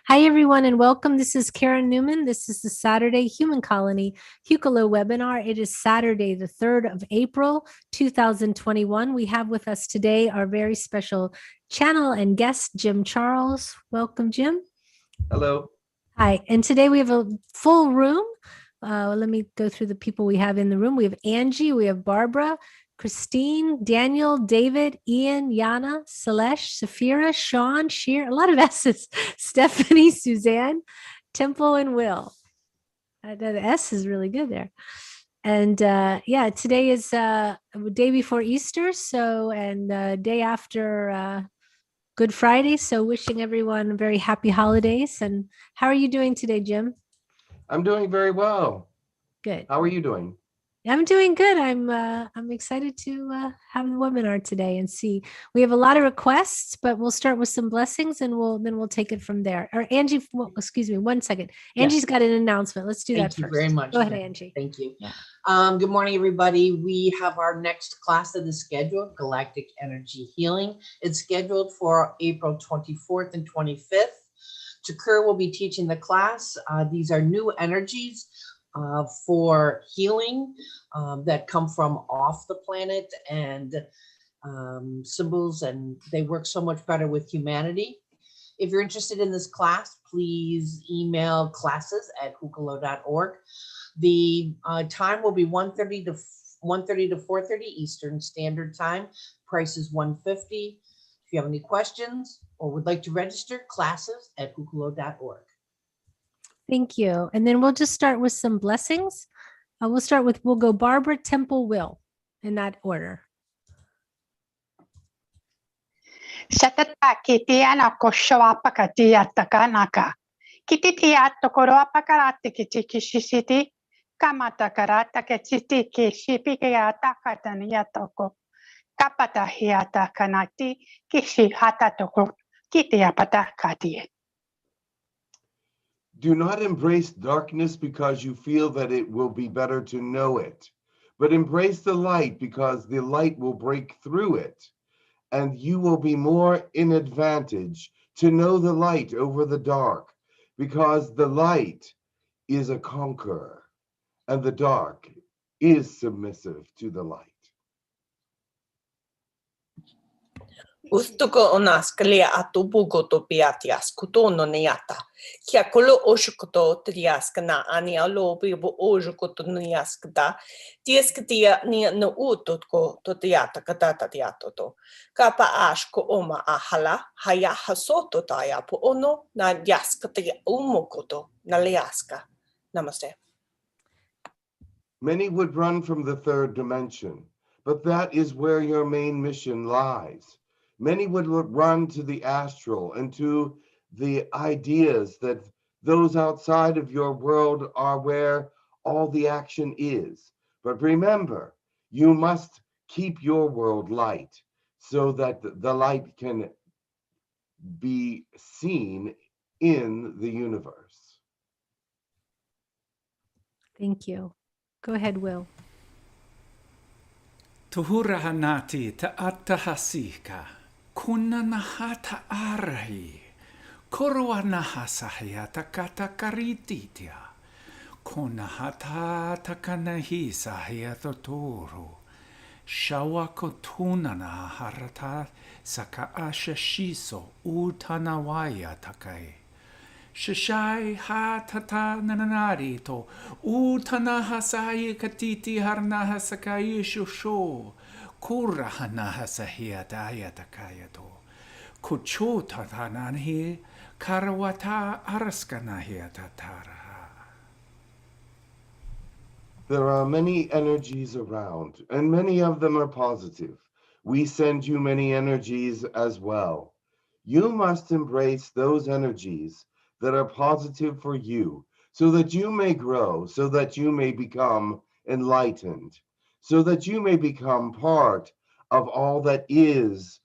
Hi, everyone, and welcome. This is Karen Newman. This is the Saturday Human Colony Hucolo webinar. It is Saturday, the 3rd of April, 2021. We have with us today our very special channel and guest, Jim Charles. Welcome, Jim. Hello. Hi, and today we have a full room. Let me go through the people we have in the room. We have Angie, we have Barbara, Christine, Daniel, David, Ian, Yana, Selesh, Safira, Sean, Sheer, a lot of S's, Stephanie, Suzanne, Temple, and Will. The S is really good there. And yeah, today is day before Easter, and day after Good Friday. So wishing everyone very happy holidays. And how are you doing today, Jim? I'm doing very well. Good. How are you doing? I'm doing good. I'm excited to have the webinar today and see. We have a lot of requests, but we'll start with some blessings and we'll take it from there. Or Angie, excuse me, 1 second. Angie's got an announcement. Let's do that first. Thank you very much. Go ahead, Angie. Thank you. Yeah. Good morning, everybody. We have our next class of the schedule, Galactic Energy Healing. It's scheduled for April 24th and 25th. Takur will be teaching the class. These are new energies for healing that come from off the planet and symbols, and they work so much better with humanity. If you're interested in this class, please email classes@hucolo.org. The time will be 1:30 to 4:30 Eastern Standard Time. Price is $150. If you have any questions or would like to register, classes@hucolo.org. Thank you. And then we'll just start with some blessings. We'll go Barbara, Temple, Will, in that order. Satata kitiana koshawapaka tiatakanaka. Kititiato koroapakarate kitikishisiti. Kamatakarata ketiti kishipikiata kataniatoko. Kapata hiata kanati kishi hatatoko kitiapata katie. Do not embrace darkness because you feel that it will be better to know it, but embrace the light because the light will break through it, and you will be more in advantage to know the light over the dark, because the light is a conqueror, and the dark is submissive to the light. Gusto ko onas kalia atubugo to piatias kutono niata. Kia kolo oshukoto triaskana ani alo bibo ojukoto niaskada. Tieskatia ni no utotko to tiata katata tiatoto. Kapa ashko oma ahala haya hasoto taya po ono na yaskatia umokoto na liaska. Namaste. Many would run from the third dimension, but that is where your main mission lies. Many would run to the astral and to the ideas that those outside of your world are where all the action is. But remember, you must keep your world light so that the light can be seen in the universe. Thank you. Go ahead, Will. Tuhurahanati ta'atahasika. Kuna nahata arahi, korwa nahasahia takata karititia, kuna hata takanahi sahia totoro, shawa kotuna na harata saka ashashiso utanawaya takai, shashai hatata nananari to utanahasai katiti harnaha sakai shusho. Kurahana sahia daya takayato. Kuchota tananhi karawata araskanahi tataraha. There are many energies around, and many of them are positive. We send you many energies as well. You must embrace those energies that are positive for you, so that you may grow, so that you may become enlightened, so that you may become part of all that is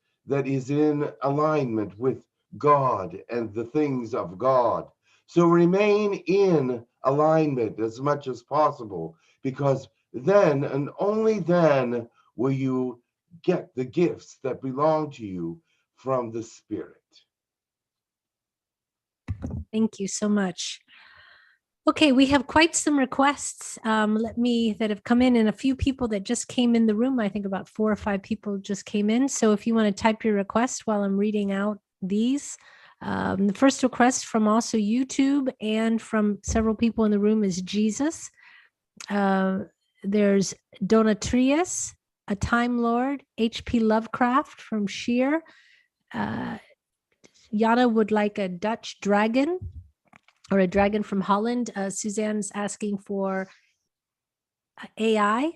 in alignment with God and the things of God. So remain in alignment as much as possible, because then and only then will you get the gifts that belong to you from the Spirit. Thank you so much. Okay, we have quite some requests that have come in, and a few people that just came in the room. I think about 4 or 5 people just came in. So if you want to type your request while I'm reading out these. The first request from also YouTube and from several people in the room is Jesus. There's Donatrius, a Time Lord, H.P. Lovecraft from Sheer. Yana would like a Dutch dragon or a dragon from Holland. Suzanne's asking for AI.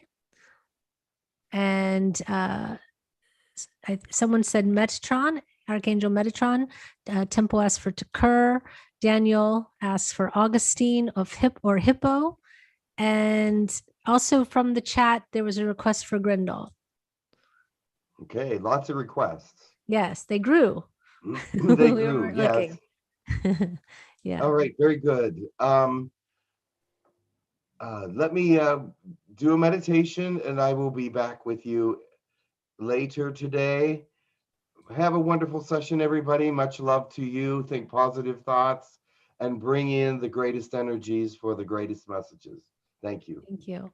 And someone said Metatron, Archangel Metatron. Temple asked for Takur. Daniel asked for Augustine of Hippo. And also from the chat, there was a request for Grendel. Okay, lots of requests. Yes, they grew. They grew, yes. Yeah. All right, very good. Let me do a meditation, and I will be back with you later today. Have a wonderful session, everybody. Much love to you. Think positive thoughts and bring in the greatest energies for the greatest messages. Thank you. Thank you.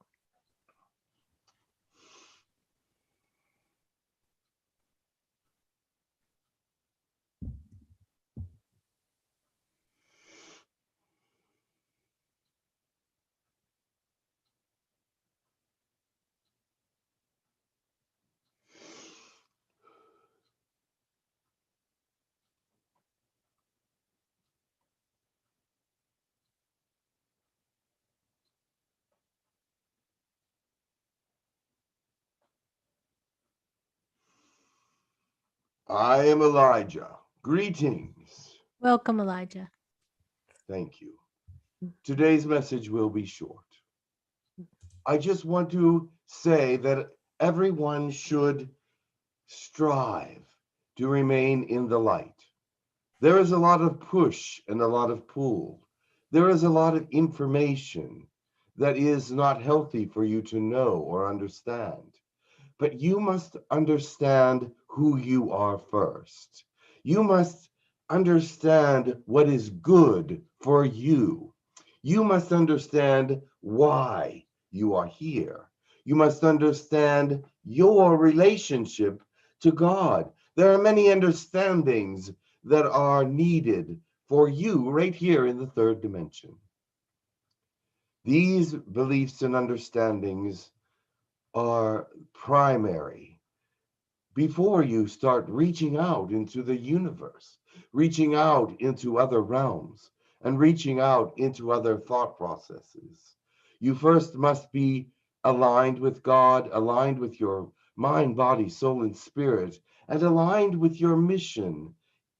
I am Elijah. Greetings. Welcome, Elijah. Thank you. Today's message will be short. I just want to say that everyone should strive to remain in the light. There is a lot of push and a lot of pull. There is a lot of information that is not healthy for you to know or understand. But you must understand who you are first. You must understand what is good for you. You must understand why you are here. You must understand your relationship to God. There are many understandings that are needed for you right here in the third dimension. These beliefs and understandings are primary before you start reaching out into the universe, reaching out into other realms, and reaching out into other thought processes. You first must be aligned with God, aligned with your mind, body, soul, and spirit, and aligned with your mission.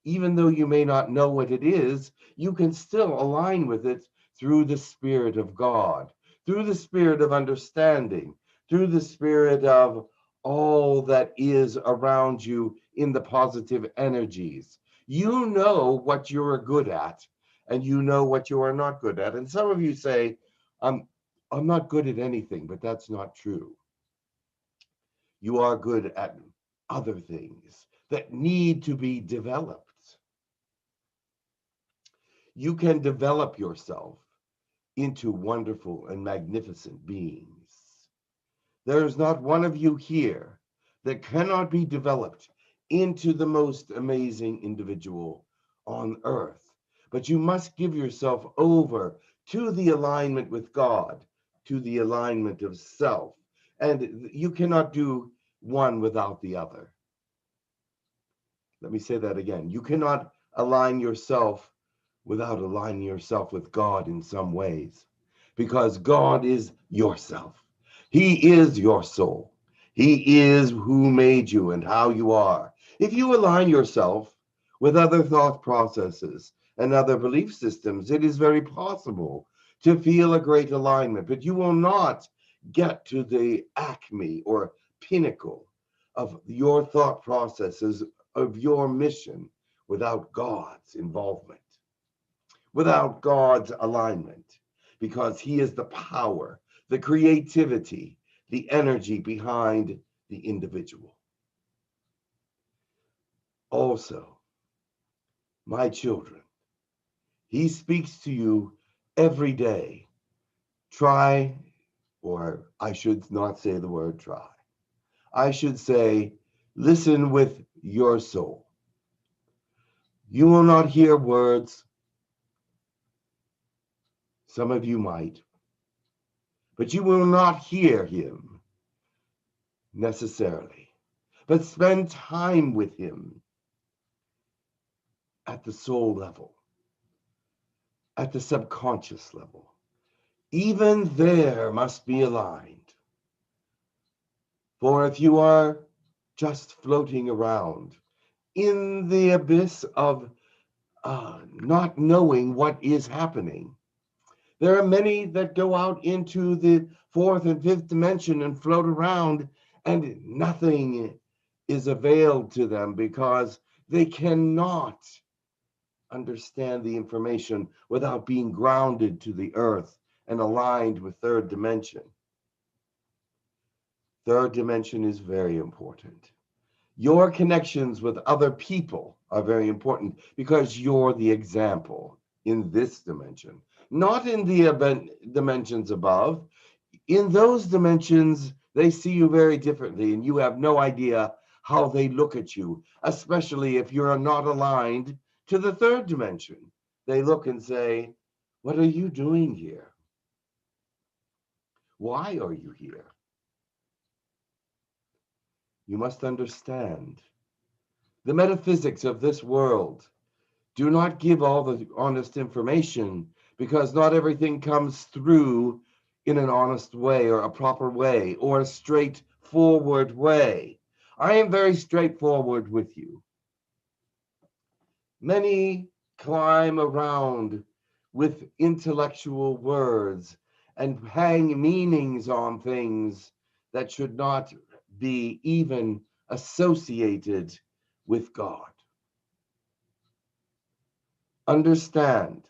Even though you may not know what it is, you can still align with it through the Spirit of God, through the spirit of understanding, through the spirit of all that is around you in the positive energies. You know what you're good at, and you know what you are not good at. And some of you say, I'm not good at anything, but that's not true. You are good at other things that need to be developed. You can develop yourself into wonderful and magnificent beings. There is not one of you here that cannot be developed into the most amazing individual on earth. But you must give yourself over to the alignment with God, to the alignment of self. And you cannot do one without the other. Let me say that again. You cannot align yourself without aligning yourself with God in some ways, because God is yourself. He is your soul. He is who made you and how you are. If you align yourself with other thought processes and other belief systems, it is very possible to feel a great alignment, but you will not get to the acme or pinnacle of your thought processes, of your mission, without God's involvement, without God's alignment, because He is the power, the creativity, the energy behind the individual. Also, my children, He speaks to you every day. Try, or I should not say the word try. I should say, listen with your soul. You will not hear words. Some of you might, but you will not hear him necessarily. But spend time with him at the soul level, at the subconscious level. Even there must be aligned. For if you are just floating around in the abyss of not knowing what is happening, there are many that go out into the fourth and fifth dimension and float around, and nothing is availed to them because they cannot understand the information without being grounded to the earth and aligned with third dimension. Third dimension is very important. Your connections with other people are very important because you're the example in this dimension, not in the dimensions above. In those dimensions, they see you very differently, and you have no idea how they look at you, especially if you're not aligned to the third dimension. They look and say, "What are you doing here? Why are you here?" You must understand the metaphysics of this world. Do not give all the honest information, because not everything comes through in an honest way or a proper way or a straightforward way. I am very straightforward with you. Many climb around with intellectual words and hang meanings on things that should not be even associated with God. Understand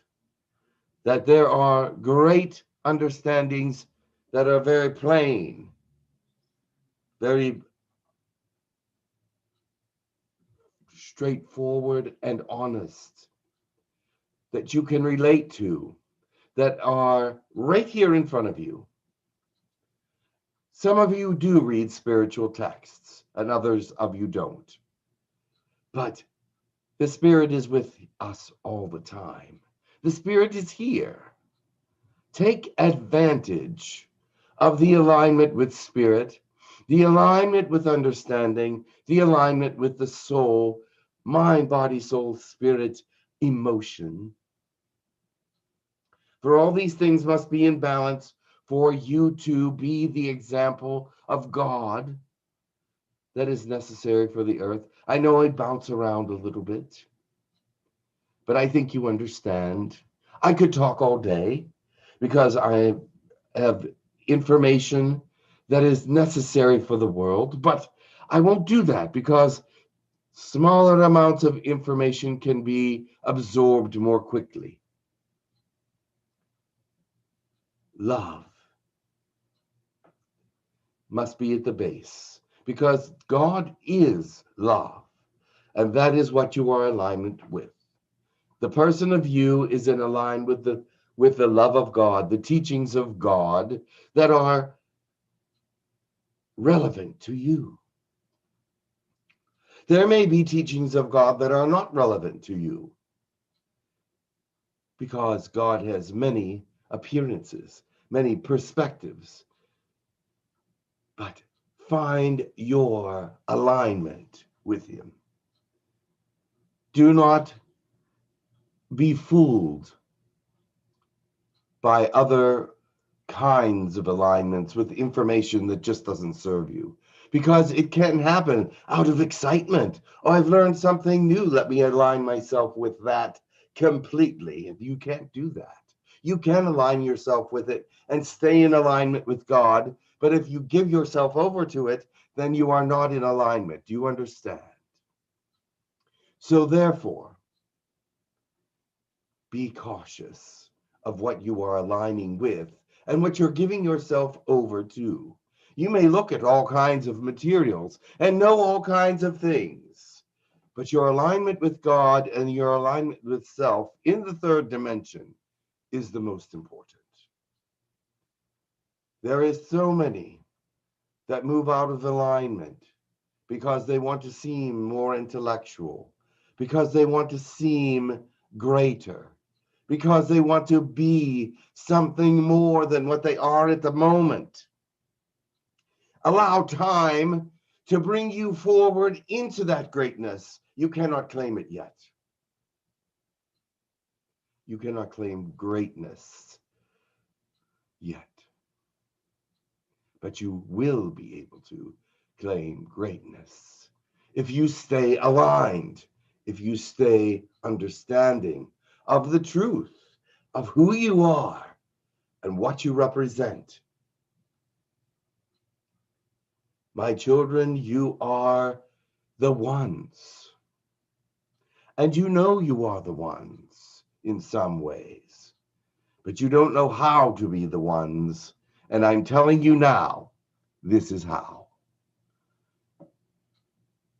that there are great understandings that are very plain, very straightforward and honest, that you can relate to, that are right here in front of you. Some of you do read spiritual texts, and others of you don't. But the Spirit is with us all the time. The Spirit is here. Take advantage of the alignment with Spirit, the alignment with understanding, the alignment with the soul, mind, body, soul, spirit, emotion. For all these things must be in balance for you to be the example of God that is necessary for the earth. I know I bounce around a little bit, but I think you understand. I could talk all day because I have information that is necessary for the world, but I won't do that because smaller amounts of information can be absorbed more quickly. Love must be at the base because God is love, and that is what you are in alignment with. The person of you is in alignment with the love of God, the teachings of God that are relevant to you. There may be teachings of God that are not relevant to you because God has many appearances, many perspectives. But find your alignment with him. Do not be fooled by other kinds of alignments with information that just doesn't serve you, because it can happen out of excitement. Oh, I've learned something new. Let me align myself with that completely. And you can't do that. You can align yourself with it and stay in alignment with God. But if you give yourself over to it, then you are not in alignment. Do you understand? So therefore, be cautious of what you are aligning with and what you're giving yourself over to. You may look at all kinds of materials and know all kinds of things, But your alignment with God and your alignment with self in the third dimension is the most important. There is so many that move out of alignment because they want to seem more intellectual, because they want to seem greater, because they want to be something more than what they are at the moment. Allow time to bring you forward into that greatness. You cannot claim it yet. You cannot claim greatness yet. But you will be able to claim greatness if you stay aligned, if you stay understanding of the truth of who you are and what you represent. My children, you are the ones. And you know you are the ones in some ways, but you don't know how to be the ones. And I'm telling you now, this is how.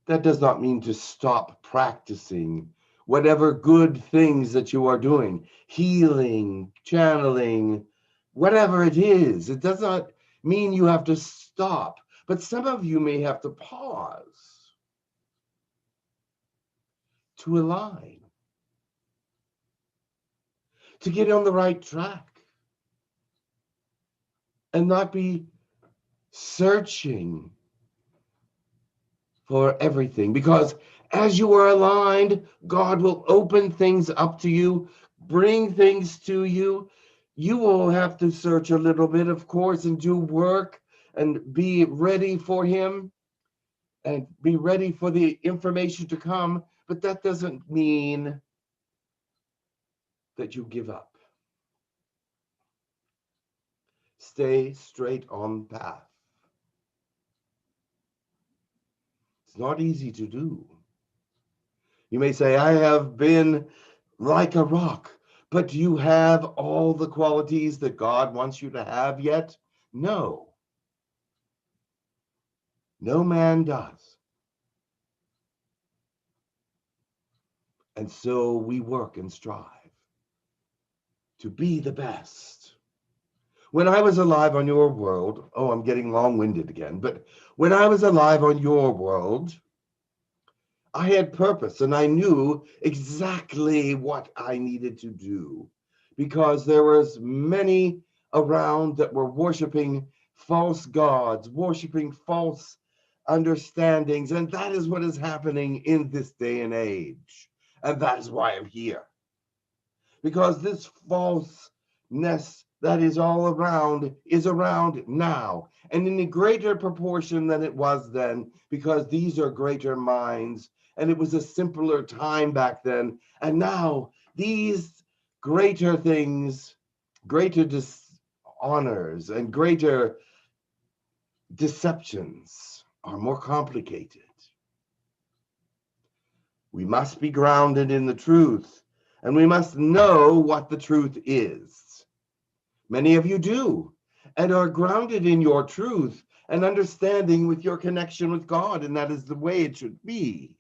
That does not mean to stop practicing whatever good things that you are doing, healing, channeling, whatever it is. It does not mean you have to stop, but some of you may have to pause to align, to get on the right track, and not be searching for everything, because as you are aligned, God will open things up to you, bring things to you. You will have to search a little bit, of course, and do work and be ready for him and be ready for the information to come. But that doesn't mean that you give up. Stay straight on path. It's not easy to do. You may say, I have been like a rock, but do you have all the qualities that God wants you to have yet? No. No man does. And so we work and strive to be the best. When I was alive on your world, I'm getting long-winded again, but when I was alive on your world, I had purpose and I knew exactly what I needed to do, because there was many around that were worshiping false gods, worshiping false understandings, and that is what is happening in this day and age. And that is why I'm here. Because this falseness that is all around is around now, and in a greater proportion than it was then, because these are greater minds, and it was a simpler time back then. And now these greater things, greater dishonors and greater deceptions are more complicated. We must be grounded in the truth, and we must know what the truth is. Many of you do, and are grounded in your truth and understanding with your connection with God, and that is the way it should be.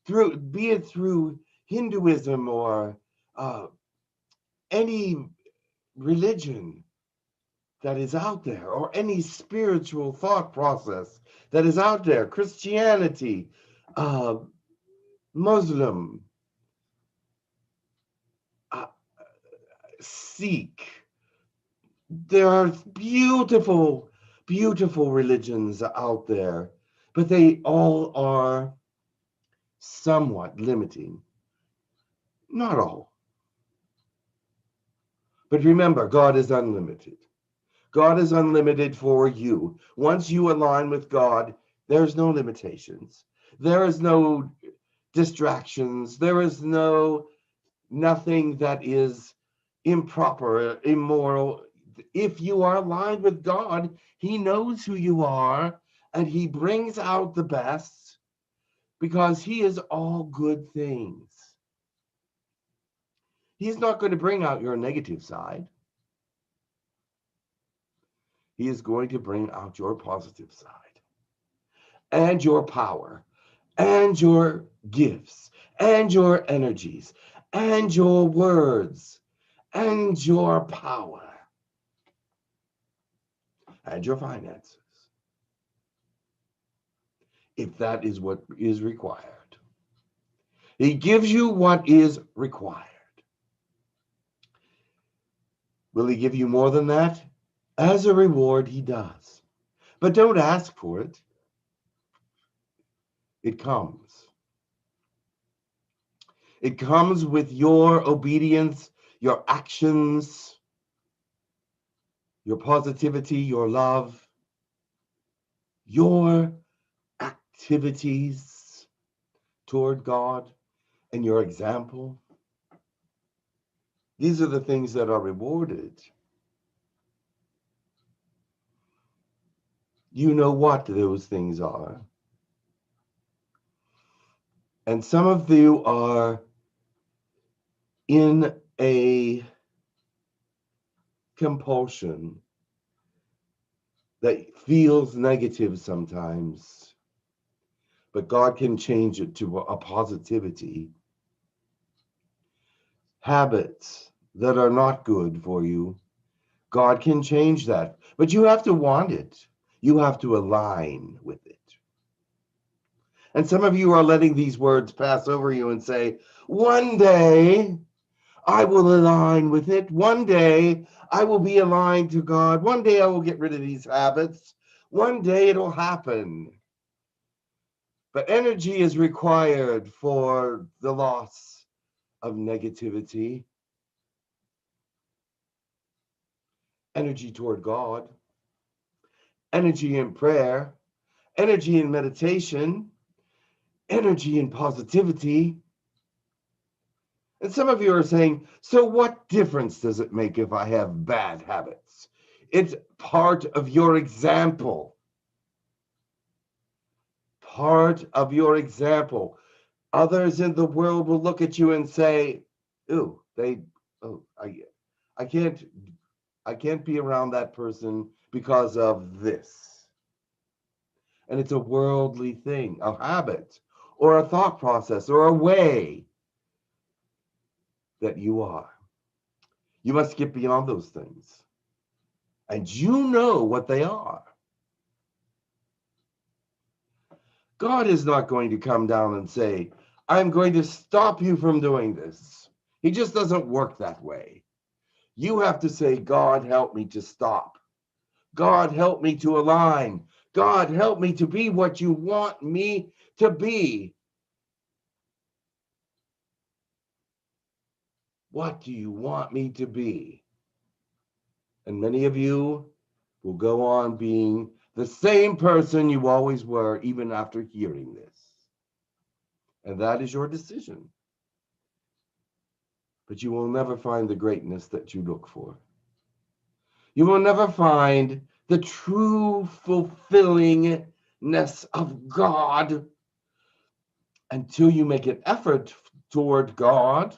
Be it through Hinduism or any religion that is out there, or any spiritual thought process that is out there, Christianity, Muslim, Sikh. There are beautiful, beautiful religions out there, but they all are somewhat limiting. Not all. But remember, God is unlimited. God is unlimited for you. Once you align with God, there's no limitations. There is no distractions. There is nothing that is improper, immoral. If you are aligned with God, he knows who you are, and he brings out the best, because he is all good things. He's not going to bring out your negative side. He is going to bring out your positive side and your power and your gifts and your energies and your words and your power and your finances, if that is what is required. He gives you what is required. Will he give you more than that? As a reward, he does. But don't ask for it. It comes. It comes with your obedience, your actions, your positivity, your love, your activities toward God, and your example. These are the things that are rewarded. You know what those things are. And some of you are in a compulsion that feels negative sometimes, but God can change it to a positivity. Habits that are not good for you, God can change that, but you have to want it. You have to align with it. And some of you are letting these words pass over you and say, one day I will align with it. One day I will be aligned to God. One day I will get rid of these habits. One day it'll happen. But energy is required for the loss of negativity. Energy toward God. Energy in prayer. Energy in meditation. Energy in positivity. And some of you are saying, so what difference does it make if I have bad habits? It's part of your example. Part of your example. Others in the world will look at you and say, ooh, I can't be around that person because of this. And it's a worldly thing, a habit, or a thought process, or a way that you are. You must get beyond those things. And you know what they are. God is not going to come down and say, I'm going to stop you from doing this. He just doesn't work that way. You have to say, God, help me to stop. God, help me to align. God, help me to be what you want me to be. What do you want me to be? And many of you will go on being the same person you always were, even after hearing this. And that is your decision. But you will never find the greatness that you look for. You will never find the true fulfillingness of God until you make an effort toward God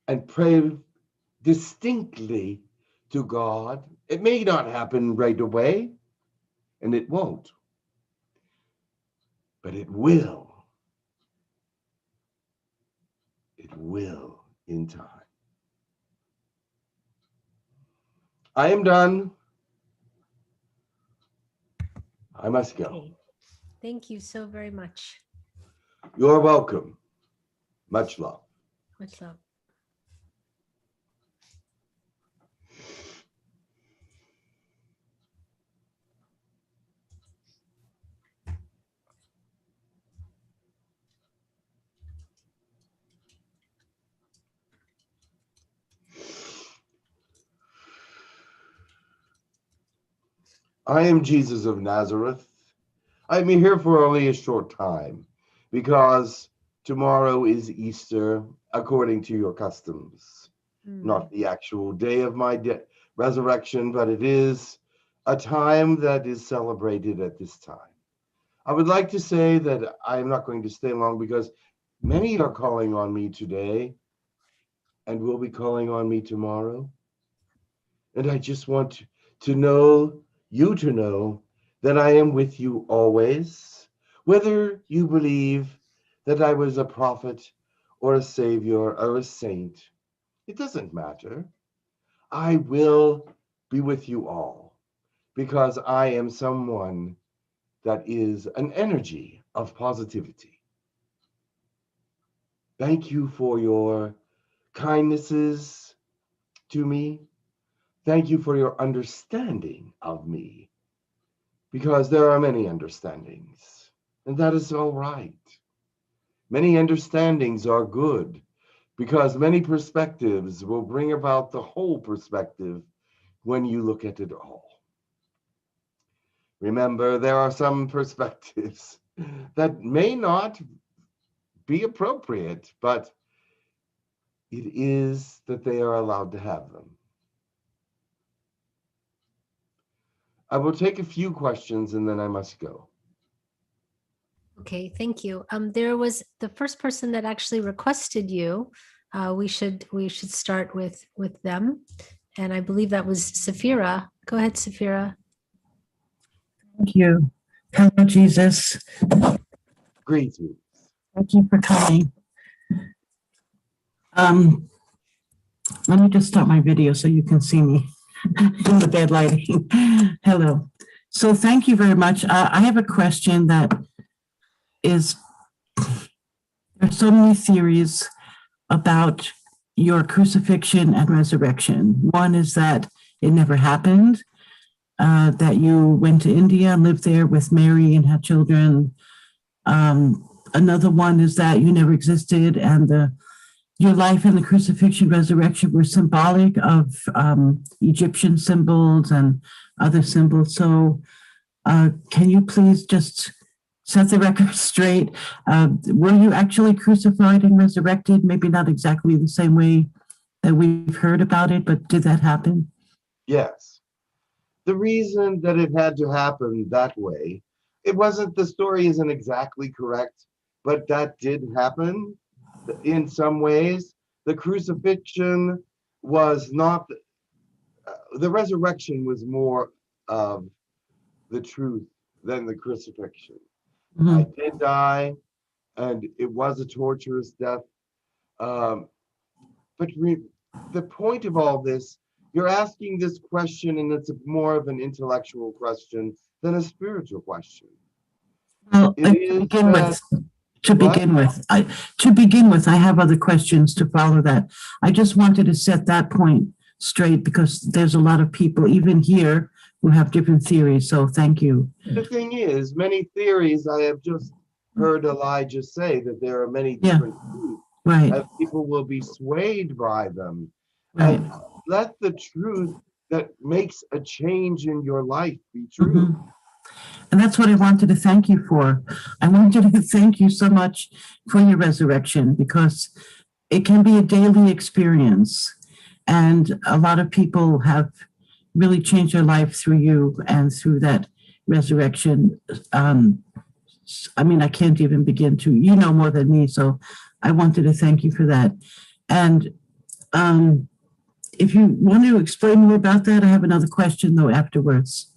and pray distinctly to God. It may not happen right away, and it won't, but it will. It will in time. I am done. I must go. Okay. Thank you so very much. You're welcome. Much love. Much love. I am Jesus of Nazareth. I'm here for only a short time because tomorrow is Easter according to your customs. Not the actual day of my resurrection, but it is a time that is celebrated at this time. I would like to say that I'm not going to stay long because many are calling on me today and will be calling on me tomorrow. And I just want to know, you to know, that I am with you always, whether you believe that I was a prophet or a savior or a saint. It doesn't matter. I will be with you all because I am someone that is an energy of positivity. Thank you for your kindnesses to me. Thank you for your understanding of me, because there are many understandings, and that is all right. Many understandings are good, because many perspectives will bring about the whole perspective when you look at it all. Remember, there are some perspectives that may not be appropriate, but it is that they are allowed to have them. I will take a few questions and then I must go. Okay, thank you. There was the first person that actually requested you. We should start with them, and I believe that was Saphira. Go ahead, Saphira. Thank you. Hello, Jesus. Greetings. Thank you for coming. Let me just start my video so you can see me in the bad lighting. Hello. So thank you very much. I have a question that is, there's so many theories about your crucifixion and resurrection. One is that it never happened, that you went to India and lived there with Mary and had children. Another one is that you never existed and your life and the crucifixion resurrection were symbolic of Egyptian symbols and other symbols. So can you please just set the record straight? Were you actually crucified and resurrected? Maybe not exactly the same way that we've heard about it, but did that happen? Yes. The reason that it had to happen that way, the story isn't exactly correct, but that did happen in some ways. The crucifixion was not, the resurrection was more of the truth than the crucifixion. Mhm. I did die, and it was a torturous death. But the point of all this, you're asking this question, and it's more of an intellectual question than a spiritual question. Well, It is to begin with, I have other questions to follow that. I just wanted to set that point straight because there's a lot of people, even here, who have different theories. So thank you. The thing is, many theories, I have just heard Elijah say that there are many different truths, Right. and people will be swayed by them. Right. And let the truth that makes a change in your life be true. Mhm. And that's what I wanted to thank you for. I wanted to thank you so much for your resurrection because it can be a daily experience. And a lot of people have really changed their life through you and through that resurrection. I mean, I can't even begin to, you know more than me. So I wanted to thank you for that. And if you want to explain more about that, I have another question though afterwards.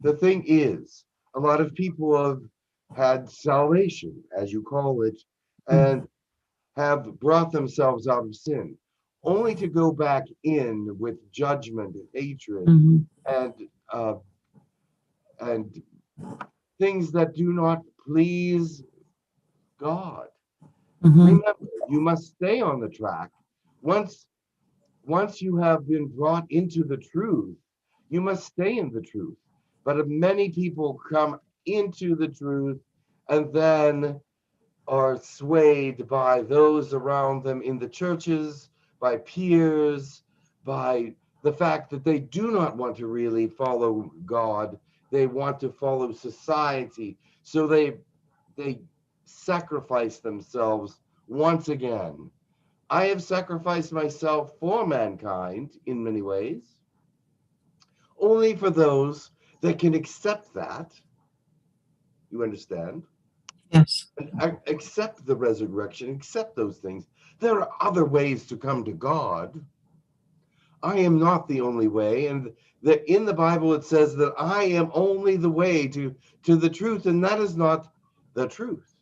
The thing is, a lot of people have had salvation, as you call it, and have brought themselves out of sin, only to go back in with judgment and hatred Mhm. and things that do not please God. Mhm. Remember, you must stay on the track. Once you have been brought into the truth, you must stay in the truth. But many people come into the truth and then are swayed by those around them in the churches, by peers, by the fact that they do not want to really follow God. They want to follow society. So they sacrifice themselves once again. I have sacrificed myself for mankind in many ways, only for those that can accept that. You understand? Yes. Accept the resurrection, accept those things. There are other ways to come to God. I am not the only way. And that in the Bible, it says that I am only the way to the truth. And that is not the truth.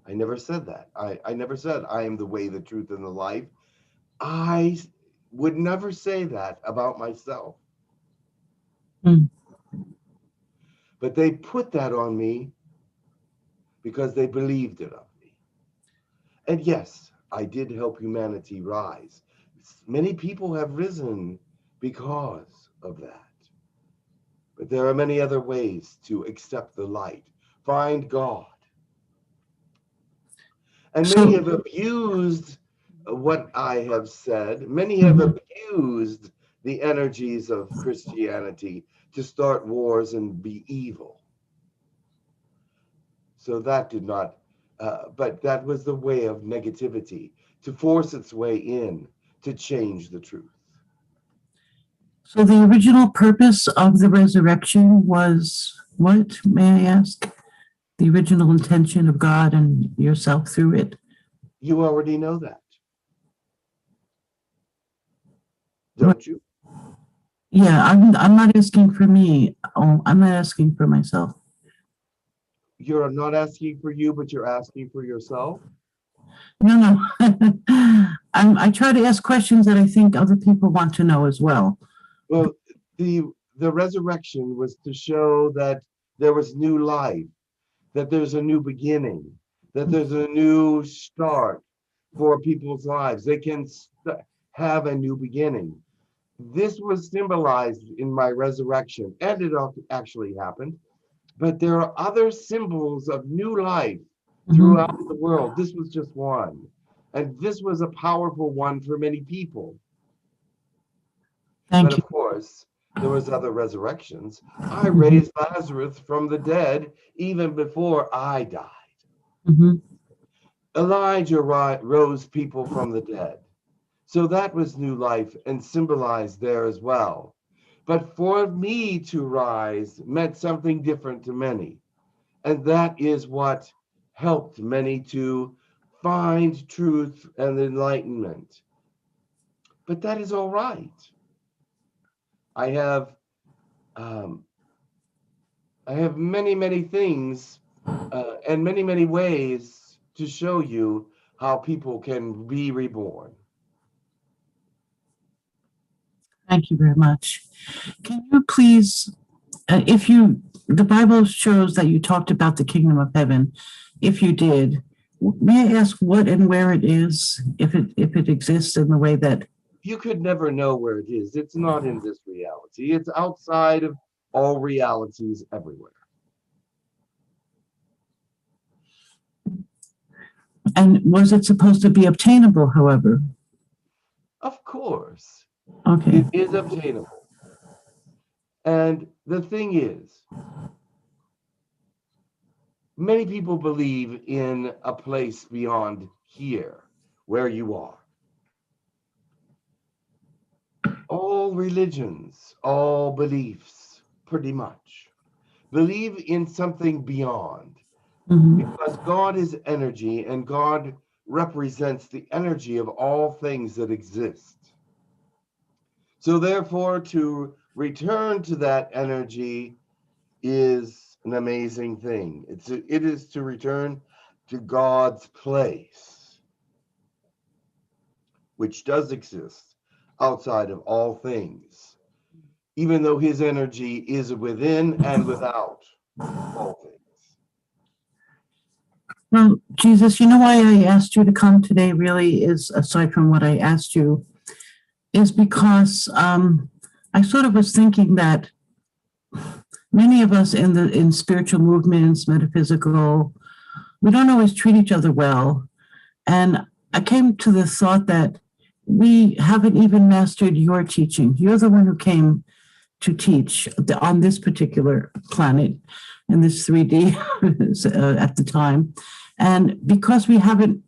I never said that. I never said I am the way, the truth, and the life. I would never say that about myself. Mm. But they put that on me because they believed it of me. And yes, I did help humanity rise. Many people have risen because of that. But there are many other ways to accept the light, find God. And many have abused what I have said. Many have abused the energies of Christianity to start wars and be evil. So that did not, but that was the way of negativity, to force its way in, to change the truth. So the original purpose of the resurrection was what, may I ask? The original intention of God and yourself through it? You already know that, don't you? Yeah, I'm not asking for me. Oh, I'm not asking for myself. You're not asking for you, but you're asking for yourself? No. I try to ask questions that I think other people want to know as well. Well, the resurrection was to show that there was new life, that there's a new beginning, that there's a new start for people's lives. They can have a new beginning. This was symbolized in my resurrection, and it actually happened. But there are other symbols of new life throughout the world. This was just one. And this was a powerful one for many people. Thank But you. of course, there was other resurrections. I raised Lazarus from the dead even before I died. Elijah rose people from the dead. So that was new life and symbolized there as well. But for me to rise meant something different to many. And that is what helped many to find truth and enlightenment. But that is all right. I have many, many things and many, many ways to show you how people can be reborn. Thank you very much. Can you please, the Bible shows that you talked about the kingdom of heaven. If you did, may I ask what and where it is, if it exists in the way that? You could never know where it is. It's not in this reality. It's outside of all realities everywhere. And was it supposed to be obtainable, however? Of course. Okay. It is obtainable. And the thing is, many people believe in a place beyond here, where you are. All religions, all beliefs, pretty much, believe in something beyond. Because God is energy and God represents the energy of all things that exist. So therefore, to return to that energy is an amazing thing. It is to return to God's place, which does exist outside of all things, even though his energy is within and without all things. Well, Jesus, you know why I asked you to come today really is, aside from what I asked you, is because I sort of was thinking that many of us in spiritual movements, metaphysical, we don't always treat each other well. And I came to the thought that we haven't even mastered your teaching. You're the one who came to teach on this particular planet in this 3D at the time. And because we haven't,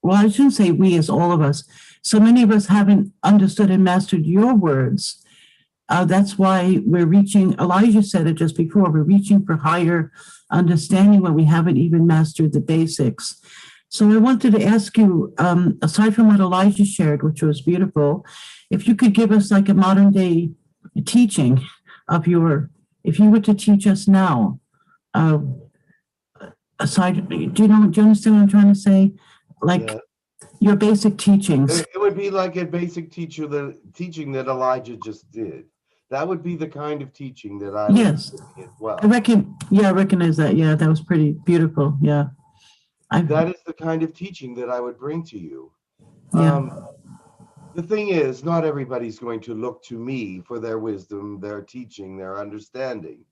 well, I shouldn't say we as all of us, so many of us haven't understood and mastered your words. That's why we're reaching, Elijah said it just before, we're reaching for higher understanding when we haven't even mastered the basics. So I wanted to ask you, aside from what Elijah shared, which was beautiful, if you could give us like a modern day teaching of if you were to teach us now, aside, do you understand what I'm trying to say? Like Yeah. your basic teachings. It would be like a basic teaching that Elijah just did. That would be the kind of teaching that I would Yes, do as well. I recognize that. Yeah, that was pretty beautiful. Yeah. That is the kind of teaching that I would bring to you. Yeah. The thing is, not everybody's going to look to me for their wisdom, their teaching, their understanding.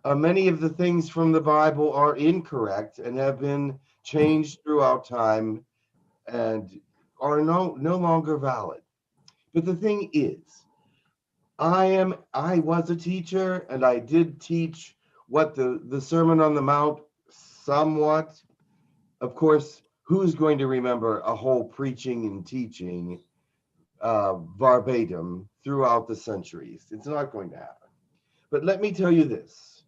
Many of the things from the Bible are incorrect and have been changed throughout time and are no longer valid. But the thing is, I was a teacher, and I did teach what the Sermon on the Mount somewhat. Of course, who's going to remember a whole preaching and teaching verbatim throughout the centuries? It's not going to happen. But let me tell you this.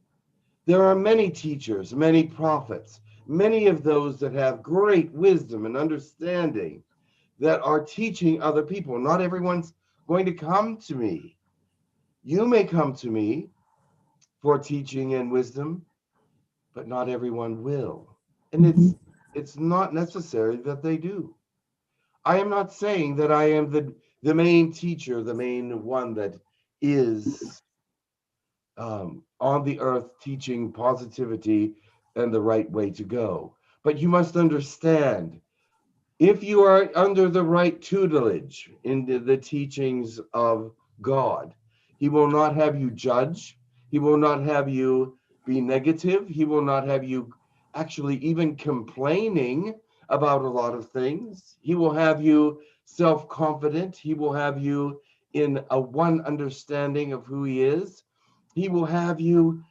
There are many teachers, many prophets, many of those that have great wisdom and understanding that are teaching other people. Not everyone's going to come to me. You may come to me for teaching and wisdom, but not everyone will. And it's not necessary that they do. I am not saying that I am the main teacher, the main one that is on the earth teaching positivity and the right way to go. But you must understand, if you are under the right tutelage in the teachings of God, he will not have you judge. He will not have you be negative. He will not have you actually even complaining about a lot of things. He will have you self-confident. He will have you in a one understanding of who he is. He will have you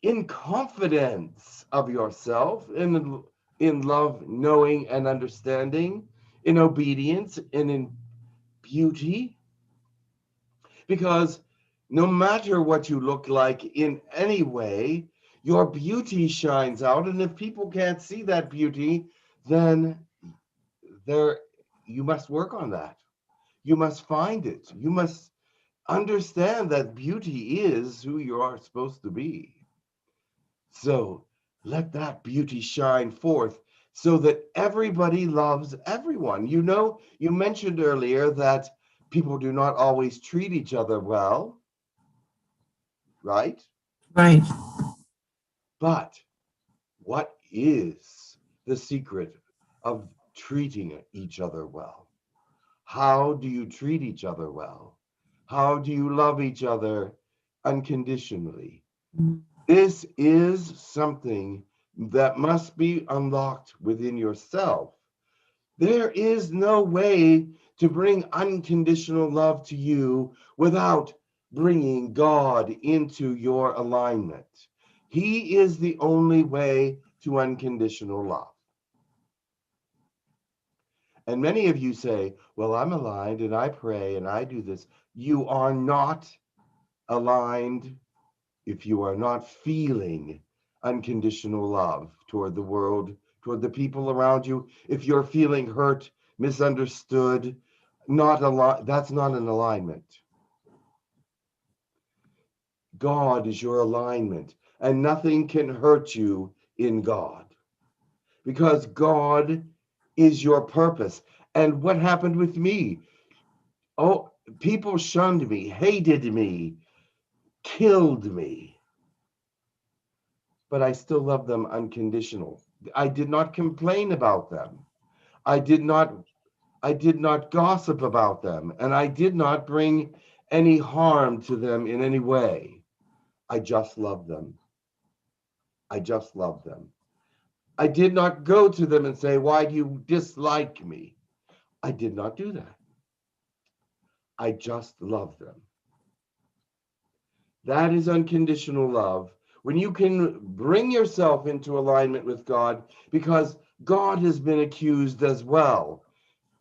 in confidence of yourself, in love, knowing, and understanding, in obedience, and in beauty. Because no matter what you look like in any way, your beauty shines out. And if people can't see that beauty, then you must work on that. You must find it. You must understand that beauty is who you are supposed to be. So let that beauty shine forth so that everybody loves everyone. You mentioned earlier that people do not always treat each other well, right? Right. But what is the secret of treating each other well? How do you treat each other well? How do you love each other unconditionally? This is something that must be unlocked within yourself. There is no way to bring unconditional love to you without bringing God into your alignment. He is the only way to unconditional love. And many of you say, well, I'm aligned and I pray and I do this. You are not aligned if you are not feeling unconditional love toward the world, toward the people around you. If you're feeling hurt, misunderstood, that's not an alignment. God is your alignment, and nothing can hurt you in God, because God is your purpose. And what happened with me? Oh, people shunned me, hated me, killed me, but I still love them unconditional. I did not complain about them. I did not gossip about them, and I did not bring any harm to them in any way. I just loved them. I just loved them. I did not go to them and say, why do you dislike me? I did not do that. I just loved them. That is unconditional love. When you can bring yourself into alignment with God, because God has been accused as well.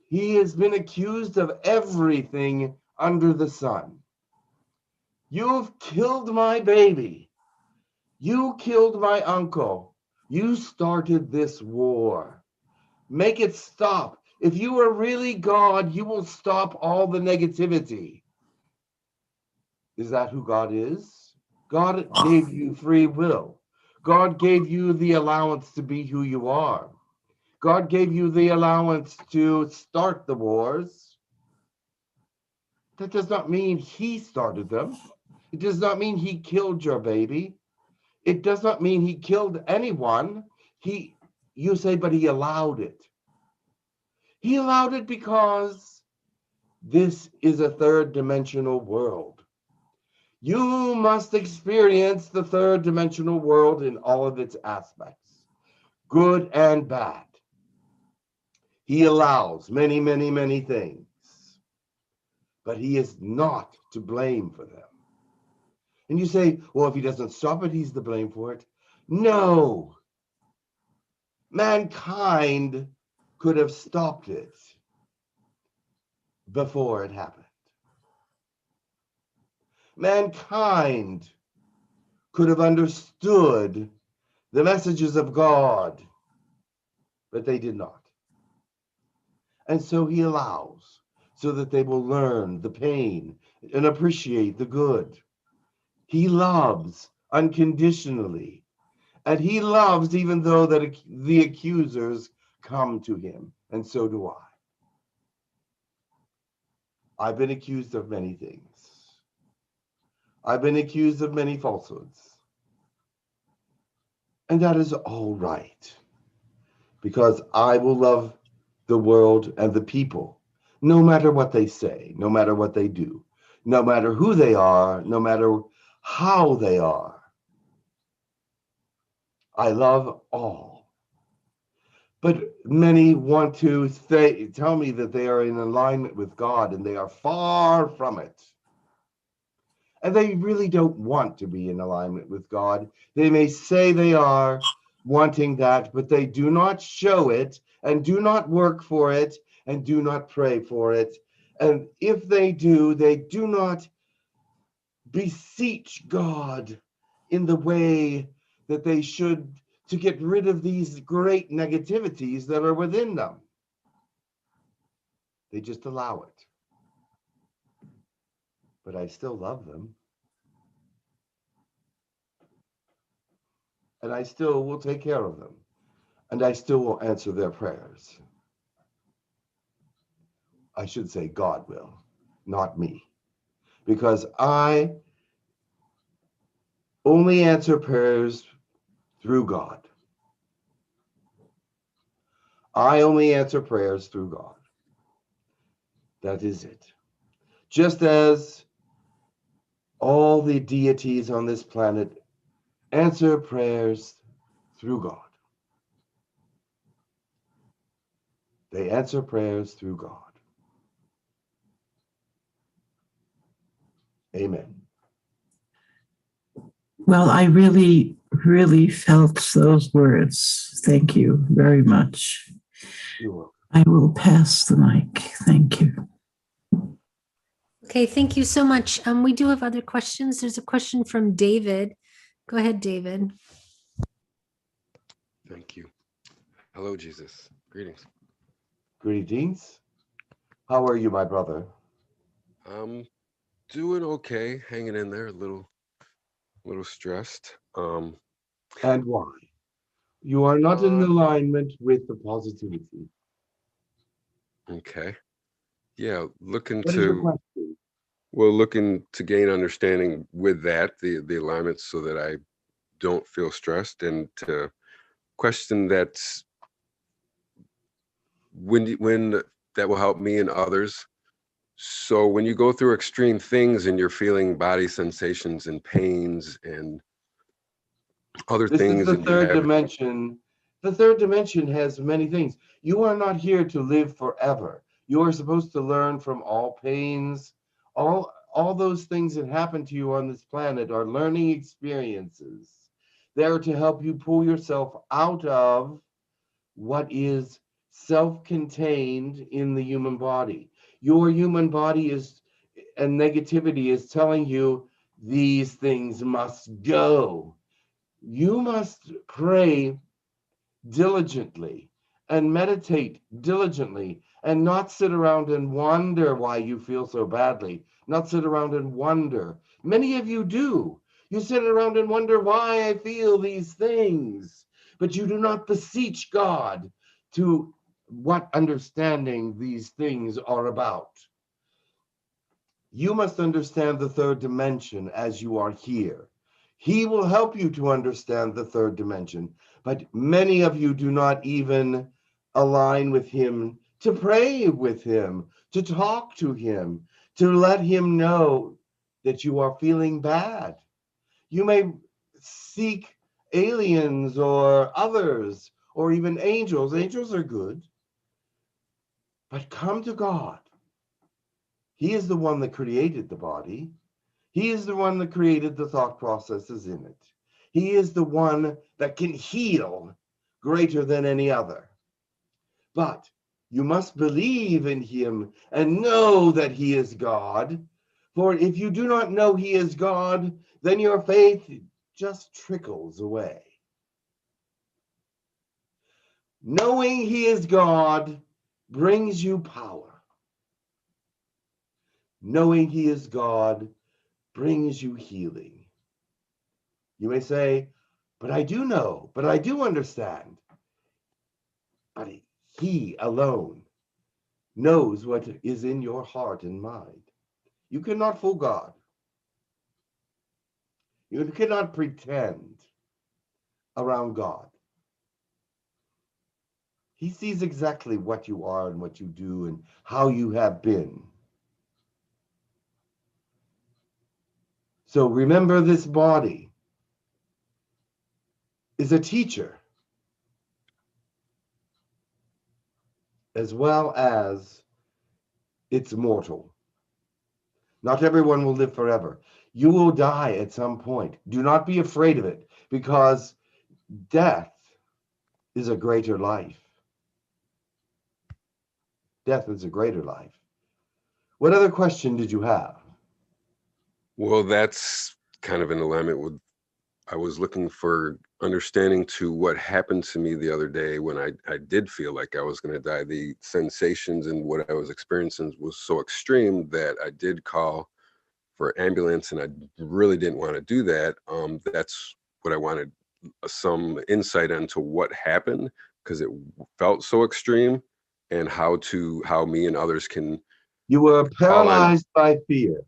He has been accused of everything under the sun. You've killed my baby. You killed my uncle. You started this war. Make it stop. If you are really God, you will stop all the negativity. Is that who God is? God gave you free will. God gave you the allowance to be who you are. God gave you the allowance to start the wars. That does not mean he started them. It does not mean he killed your baby. It does not mean he killed anyone. You say, but he allowed it. He allowed it because this is a third dimensional world. You must experience the third dimensional world in all of its aspects, good and bad. He allows many, many, many things, but he is not to blame for them. And you say, well, if he doesn't stop it, he's to blame for it. No. Mankind could have stopped it before it happened. Mankind could have understood the messages of God, but they did not. And so he allows, so that they will learn the pain and appreciate the good. He loves unconditionally, and he loves even though that the accusers come to him, and so do I. I've been accused of many things. I've been accused of many falsehoods. And that is all right, because I will love the world and the people, no matter what they say, no matter what they do, no matter who they are, no matter how they are. I love all. But many want to tell me that they are in alignment with God, and they are far from it. And they really don't want to be in alignment with God. They may say they are wanting that, but they do not show it, and do not work for it, and do not pray for it. And if they do not beseech God in the way that they should, to get rid of these great negativities that are within them. They just allow it. But I still love them. And I still will take care of them. And I still will answer their prayers. I should say God will, not me. Because I only answer prayers through God. I only answer prayers through God. That is it. Just as all the deities on this planet answer prayers through God. They answer prayers through God. Amen. Well, I really, really felt those words. Thank you very much. You're welcome. I will pass the mic. Thank you. Okay, thank you so much. We do have other questions. There's a question from David. Go ahead, David. Thank you. Hello, Jesus. Greetings. Greetings. How are you, my brother? I'm doing okay, hanging in there, a little stressed. And why? You are not in alignment with the positivity. Okay. Yeah, looking What is your to question? looking to gain understanding with that, the alignment, so that I don't feel stressed, and to question that's when that will help me and others. So when you go through extreme things and you're feeling body sensations and pains and other This is things, the and you third have, dimension. The third dimension has many things. You are not here to live forever. You are supposed to learn from all pains. All those things that happen to you on this planet are learning experiences. They're to help you pull yourself out of what is self-contained in the human body. Your human body is, and negativity is telling you these things must go. You must pray diligently and meditate diligently and not sit around and wonder why you feel so badly, not sit around and wonder. Many of you do. You sit around and wonder why I feel these things, but you do not beseech God to what understanding these things are about. You must understand the third dimension as you are here. He will help you to understand the third dimension, but many of you do not even align with him, to pray with him, to talk to him, to let him know that you are feeling bad. You may seek aliens or others or even angels. Angels are good, but come to God. He is the one that created the body. He is the one that created the thought processes in it. He is the one that can heal greater than any other. But you must believe in him and know that he is God. For if you do not know he is God, then your faith just trickles away. Knowing he is God brings you power. Knowing he is God brings you healing. You may say, but I do know, but I do understand. But he alone knows what is in your heart and mind. You cannot fool God. You cannot pretend around God. He sees exactly what you are and what you do and how you have been. So remember, this body is a teacher as well as it's mortal. Not everyone will live forever. You will die at some point. Do not be afraid of it, because death is a greater life. Death is a greater life. What other question did you have? Well, that's kind of in alignment with, I was looking for understanding to what happened to me the other day when I did feel like I was going to die. The sensations and what I was experiencing was so extreme that I did call for ambulance, and I really didn't want to do that. That's what I wanted, some insight into what happened, because it felt so extreme, and how me and others can. You were paralyzed by fear.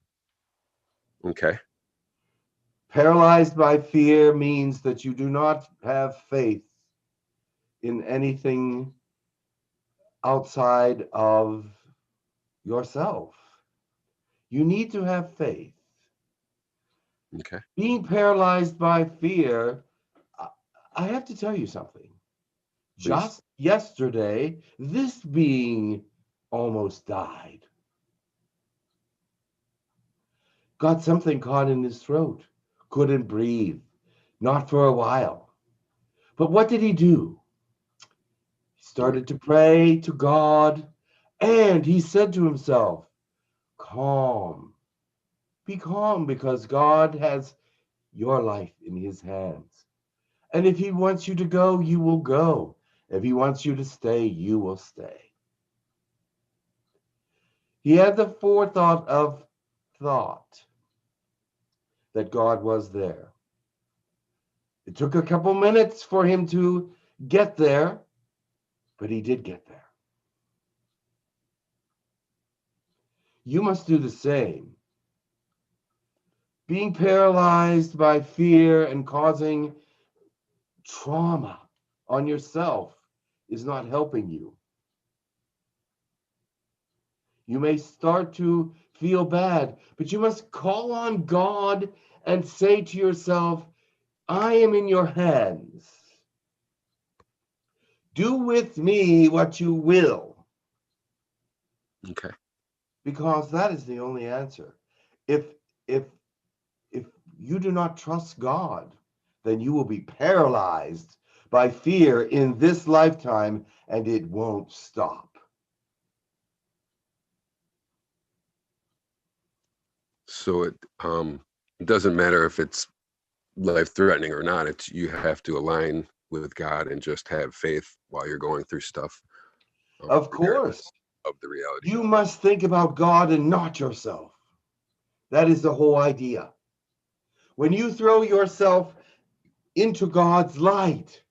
Okay. Paralyzed by fear means that you do not have faith in anything outside of yourself. You need to have faith. Okay. Being paralyzed by fear, I have to tell you something. Please. Just yesterday, this being almost died. Got something caught in his throat, couldn't breathe, not for a while. But what did he do? He started to pray to God, and he said to himself, calm, be calm, because God has your life in his hands. And if he wants you to go, you will go. If he wants you to stay, you will stay. He had the forethought of thought that God was there. It took a couple minutes for him to get there, but he did get there. You must do the same. Being paralyzed by fear and causing trauma on yourself is not helping you. You may start to feel bad, but you must call on God and say to yourself, I am in your hands. Do with me what you will. Okay. Because that is the only answer. If you do not trust God, then you will be paralyzed by fear in this lifetime, and it won't stop. So it doesn't matter if it's life-threatening or not. It's, you have to align with God and just have faith while you're going through stuff. Of regardless course. of the reality. You must think about God and not yourself. That is the whole idea. When you throw yourself into God's light,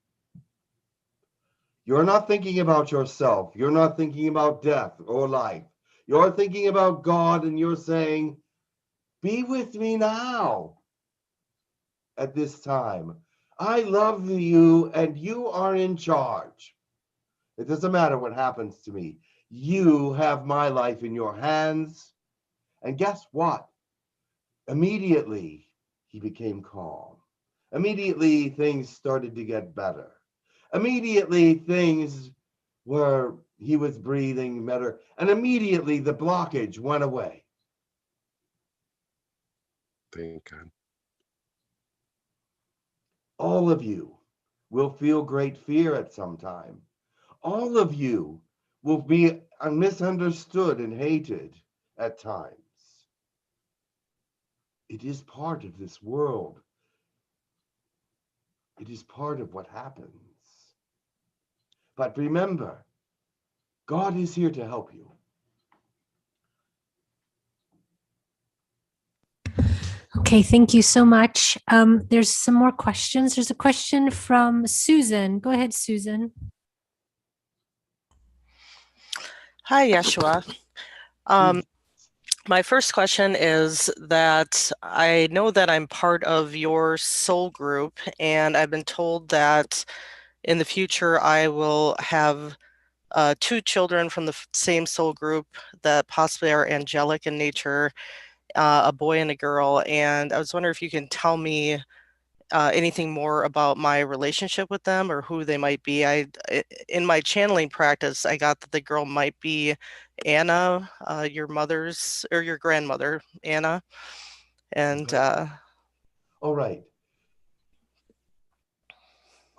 you're not thinking about yourself. You're not thinking about death or life. You're thinking about God and you're saying, be with me now at this time. I love you and you are in charge. It doesn't matter what happens to me. You have my life in your hands. And guess what? Immediately, he became calm. Immediately, things started to get better. Immediately, he was breathing better. And immediately, the blockage went away. Thank God. All of you will feel great fear at some time. All of you will be misunderstood and hated at times. It is part of this world. It is part of what happens. But remember, God is here to help you. Okay, thank you so much. There's some more questions. There's a question from Susan. Go ahead, Susan. Hi, Yeshua. My first question is that I know that I'm part of your soul group, and I've been told that in the future I will have 2 children from the same soul group that possibly are angelic in nature, a boy and a girl. And I was wondering if you can tell me anything more about my relationship with them or who they might be. In my channeling practice, I got that the girl might be Anna, your mother's or your grandmother, Anna. And all right.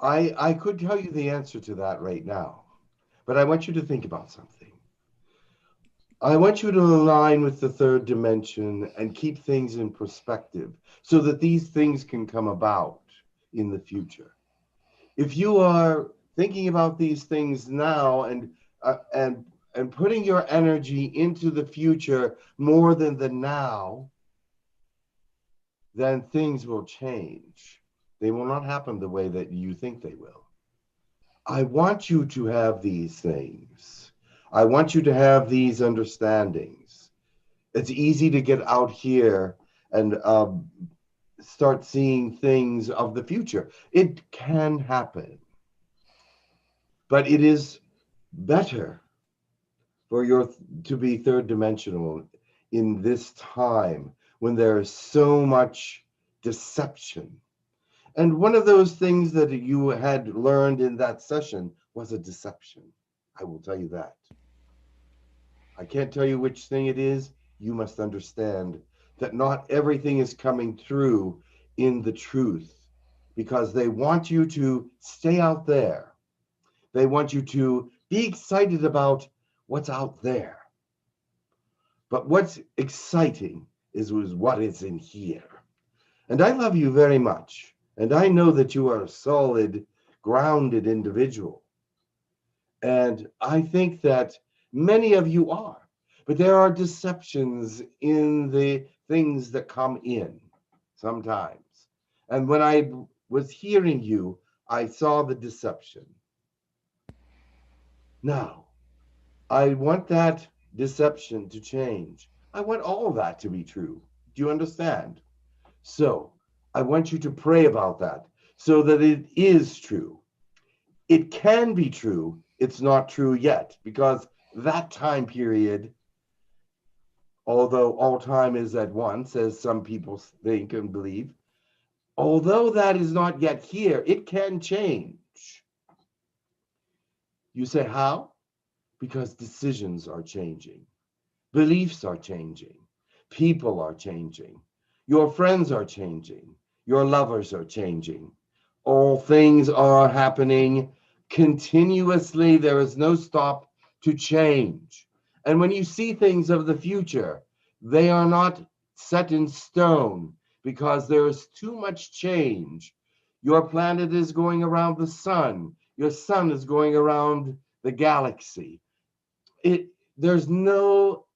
I could tell you the answer to that right now, but I want you to think about something. I want you to align with the third dimension and keep things in perspective so that these things can come about in the future. If you are thinking about these things now and putting your energy into the future more than the now, then things will change. They will not happen the way that you think they will. I want you to have these things. I want you to have these understandings. It's easy to get out here and start seeing things of the future. It can happen. But it is better for you to be third dimensional in this time when there is so much deception. And one of those things that you had learned in that session was a deception. I will tell you that. I can't tell you which thing it is. You must understand that not everything is coming through in the truth because they want you to stay out there. They want you to be excited about what's out there. But what's exciting is what is in here. And I love you very much. And I know that you are a solid, grounded individual. And I think that many of you are. But there are deceptions in the things that come in sometimes. And when I was hearing you, I saw the deception. Now, I want that deception to change. I want all that to be true. Do you understand? So I want you to pray about that so that it is true. It can be true. It's not true yet because that time period, although all time is at once, as some people think and believe, although that is not yet here, it can change. You say, how? Because decisions are changing. Beliefs are changing. People are changing. Your friends are changing. Your lovers are changing. All things are happening continuously. There is no stop to change. And when you see things of the future, they are not set in stone because there is too much change. Your planet is going around the sun. Your sun is going around the galaxy. There's no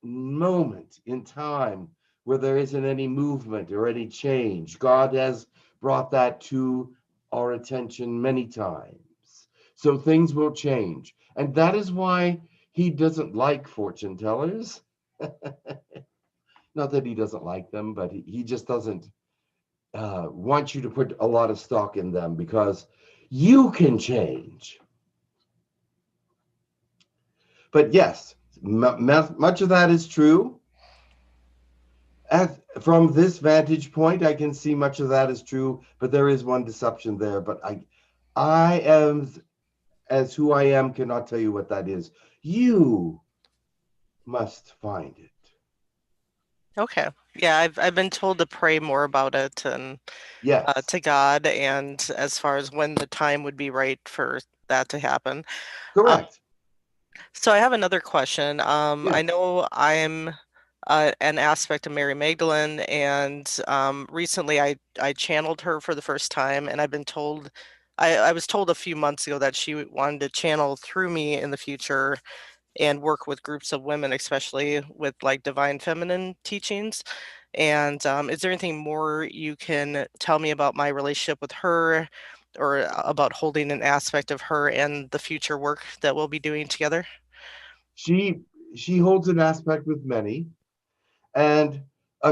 moment in time where there isn't any movement or any change. God has brought that to our attention many times. So things will change. And that is why he doesn't like fortune tellers. Not that he doesn't like them, but he just doesn't want you to put a lot of stock in them, because you can change. But yes, much of that is true. From this vantage point, I can see much of that is true, but there is one deception there. But I am, as who I am, cannot tell you what that is. You must find it. Okay. Yeah, I've been told to pray more about it and Yes. to God, and as far as when the time would be right for that to happen. Correct. So I have another question. I Yes. know I'm an aspect of Mary Magdalene, and recently I channeled her for the first time, and I've been told, I was told a few months ago that she wanted to channel through me in the future and work with groups of women, especially with like divine feminine teachings. And is there anything more you can tell me about my relationship with her, or about holding an aspect of her and the future work that we'll be doing together? She holds an aspect with many, and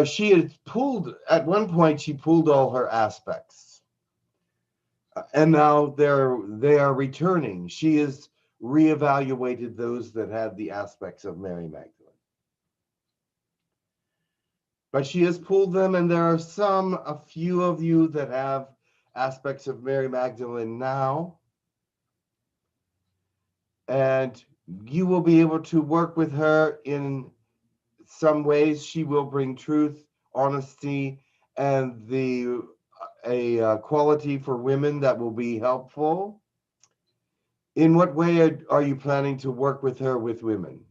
she had pulled, at one point she pulled all her aspects, and now they are returning. She has reevaluated those that had the aspects of Mary Magdalene, but she has pulled them, and there are a few of you that have aspects of Mary Magdalene now, and you will be able to work with her in some ways. She will bring truth, honesty, and a quality for women that will be helpful. In what way are you planning to work with her with women?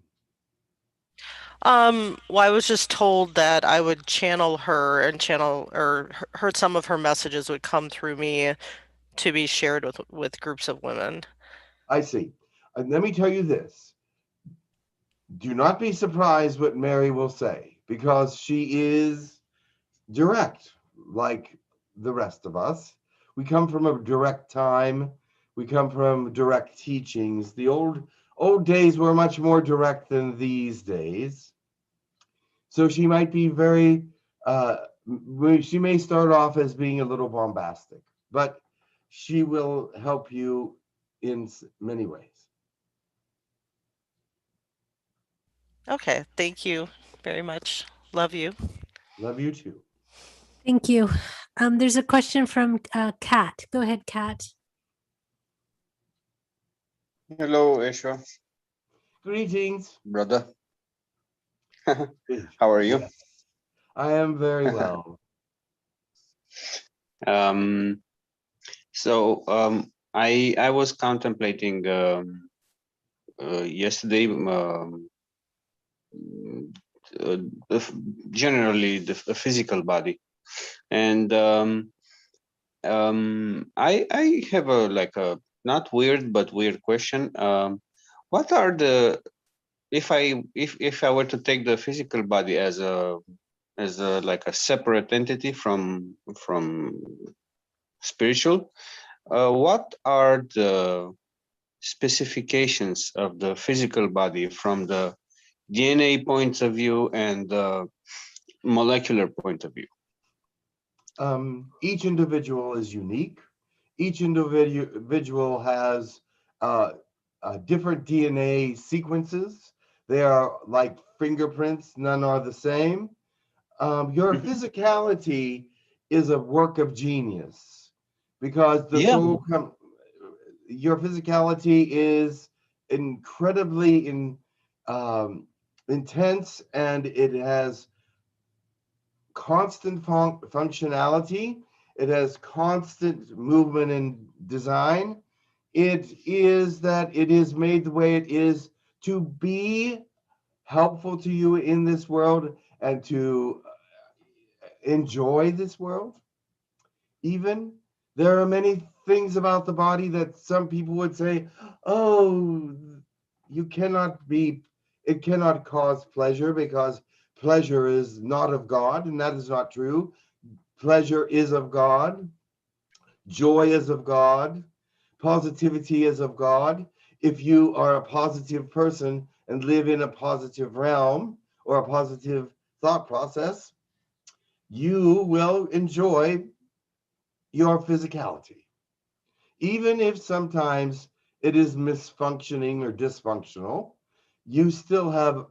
Well, I was just told that I would channel her and channel, or heard some of her messages would come through me to be shared with groups of women. I see. Let me tell you this. Do not be surprised what Mary will say, because she is direct, like the rest of us. We come from a direct time. We come from direct teachings. The old days were much more direct than these days. So she might be very, she may start off as being a little bombastic, but she will help you in many ways. Okay, thank you very much. Love you. Love you too. Thank you. There's a question from Kat. Go ahead, Kat. Hello, Esha, Greetings. brother. How are you? Yes, I am very well. I was contemplating yesterday generally the physical body, and I have a not weird but weird question. What are the, if I were to take the physical body as a like a separate entity from spiritual, what are the specifications of the physical body from the DNA point of view and the molecular point of view? Each individual is unique. Each individual has different DNA sequences. They are like fingerprints, none are the same. Your physicality is a work of genius, because the soul your physicality is incredibly intense, and it has constant functionality. It has constant movement and design. It is made the way it is to be helpful to you in this world and to enjoy this world. even. There are many things about the body that some people would say, oh, it cannot cause pleasure because pleasure is not of God, and that is not true. Pleasure is of God. Joy is of God. Positivity is of God. If you are a positive person and live in a positive realm or a positive thought process, you will enjoy your physicality. Even if sometimes it is misfunctioning or dysfunctional, you still have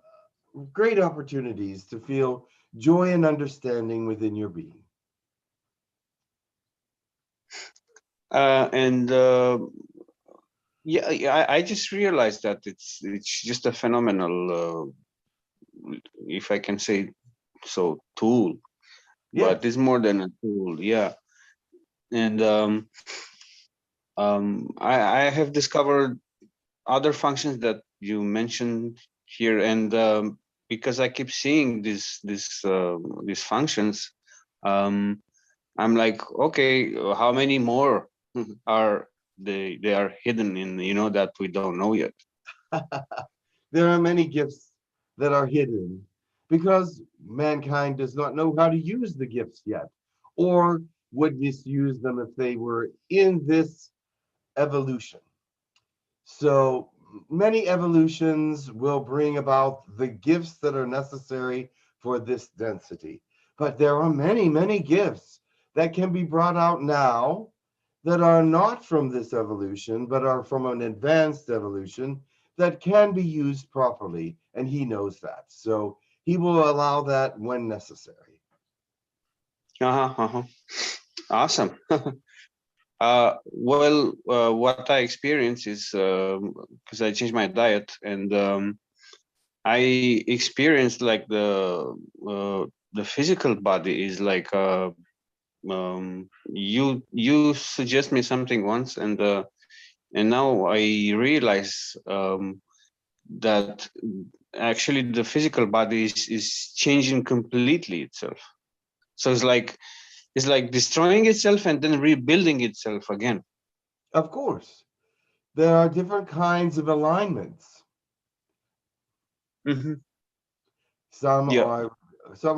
great opportunities to feel joy and understanding within your being. Yeah, I just realized that it's just a phenomenal, if I can say so, tool. Yes. But it's more than a tool, yeah. And I have discovered other functions that you mentioned here, and because I keep seeing these functions, I'm like, okay, how many more are they are hidden in, that we don't know yet? There are many gifts that are hidden because mankind does not know how to use the gifts yet, or would misuse them if they were in this evolution. So many evolutions will bring about the gifts that are necessary for this density. But there are many, many gifts that can be brought out now that are not from this evolution, but are from an advanced evolution that can be used properly. And he knows that. So he will allow that when necessary. Awesome. Well, what I experience is because I changed my diet, and I experienced like the physical body is like you suggest me something once, and now I realize that actually the physical body is changing completely itself. So it's like destroying itself and then rebuilding itself again. Of course, there are different kinds of alignments. Mm-hmm. Some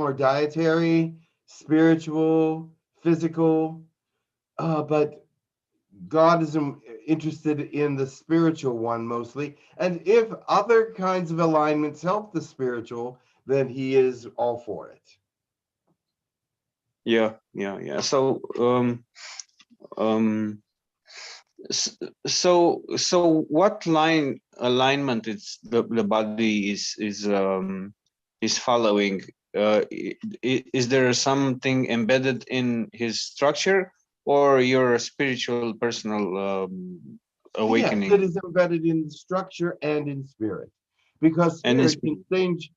are dietary, spiritual, physical, but God is interested in the spiritual one mostly. And if other kinds of alignments help the spiritual, then he is all for it. Yeah. So so what alignment it's the body is following? Is there something embedded in his structure, or your spiritual personal awakening? Yes, it is embedded in structure and in spirit, because spirit can change,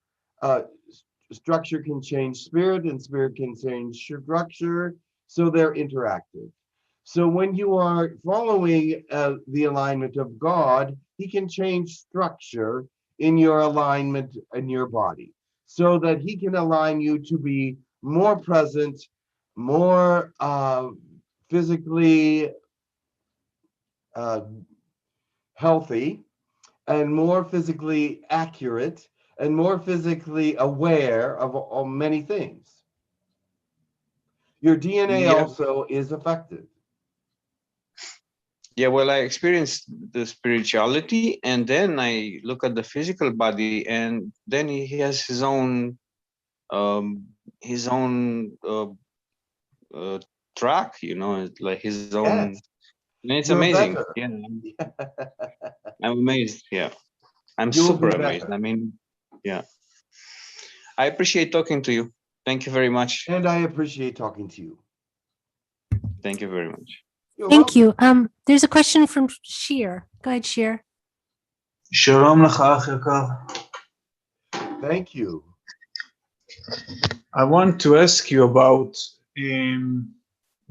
structure can change spirit, and spirit can change structure, so they're interactive. So when you are following the alignment of God, he can change structure in your alignment in your body, so that he can align you to be more present, more physically healthy, and more physically accurate, and more physically aware of many things. Your DNA also is affected. Yeah, well, I experienced the spirituality, and then I look at the physical body, and then he has his own track, like his own. Yes. And it's You're amazing. better. Yeah, I'm amazed. Yeah, I'm You'll super be amazed. better. I mean, yeah. I appreciate talking to you. Thank you very much. And I appreciate talking to you. Thank you very much. Thank you. There's a question from Sheer. Go ahead, Sheer. שלום לך, אח יקר. Thank you. I want to ask you about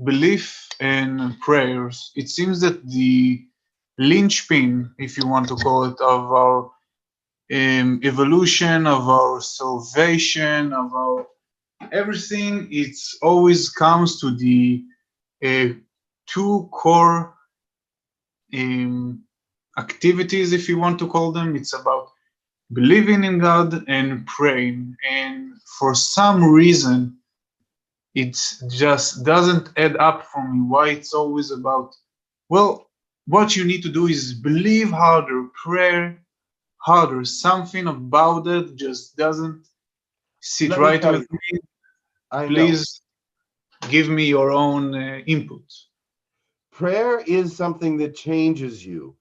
belief and prayers. It seems that the linchpin, if you want to call it, of our evolution, of our salvation, of our everything, it always comes to the two core activities, if you want to call them. It's about believing in God and praying. And for some reason, it just doesn't add up for me why it's always about, well, what you need to do is believe harder, pray harder. Something about it just doesn't sit Let me right tell with you, me. I know. Please give me your own input. Prayer is something that changes you,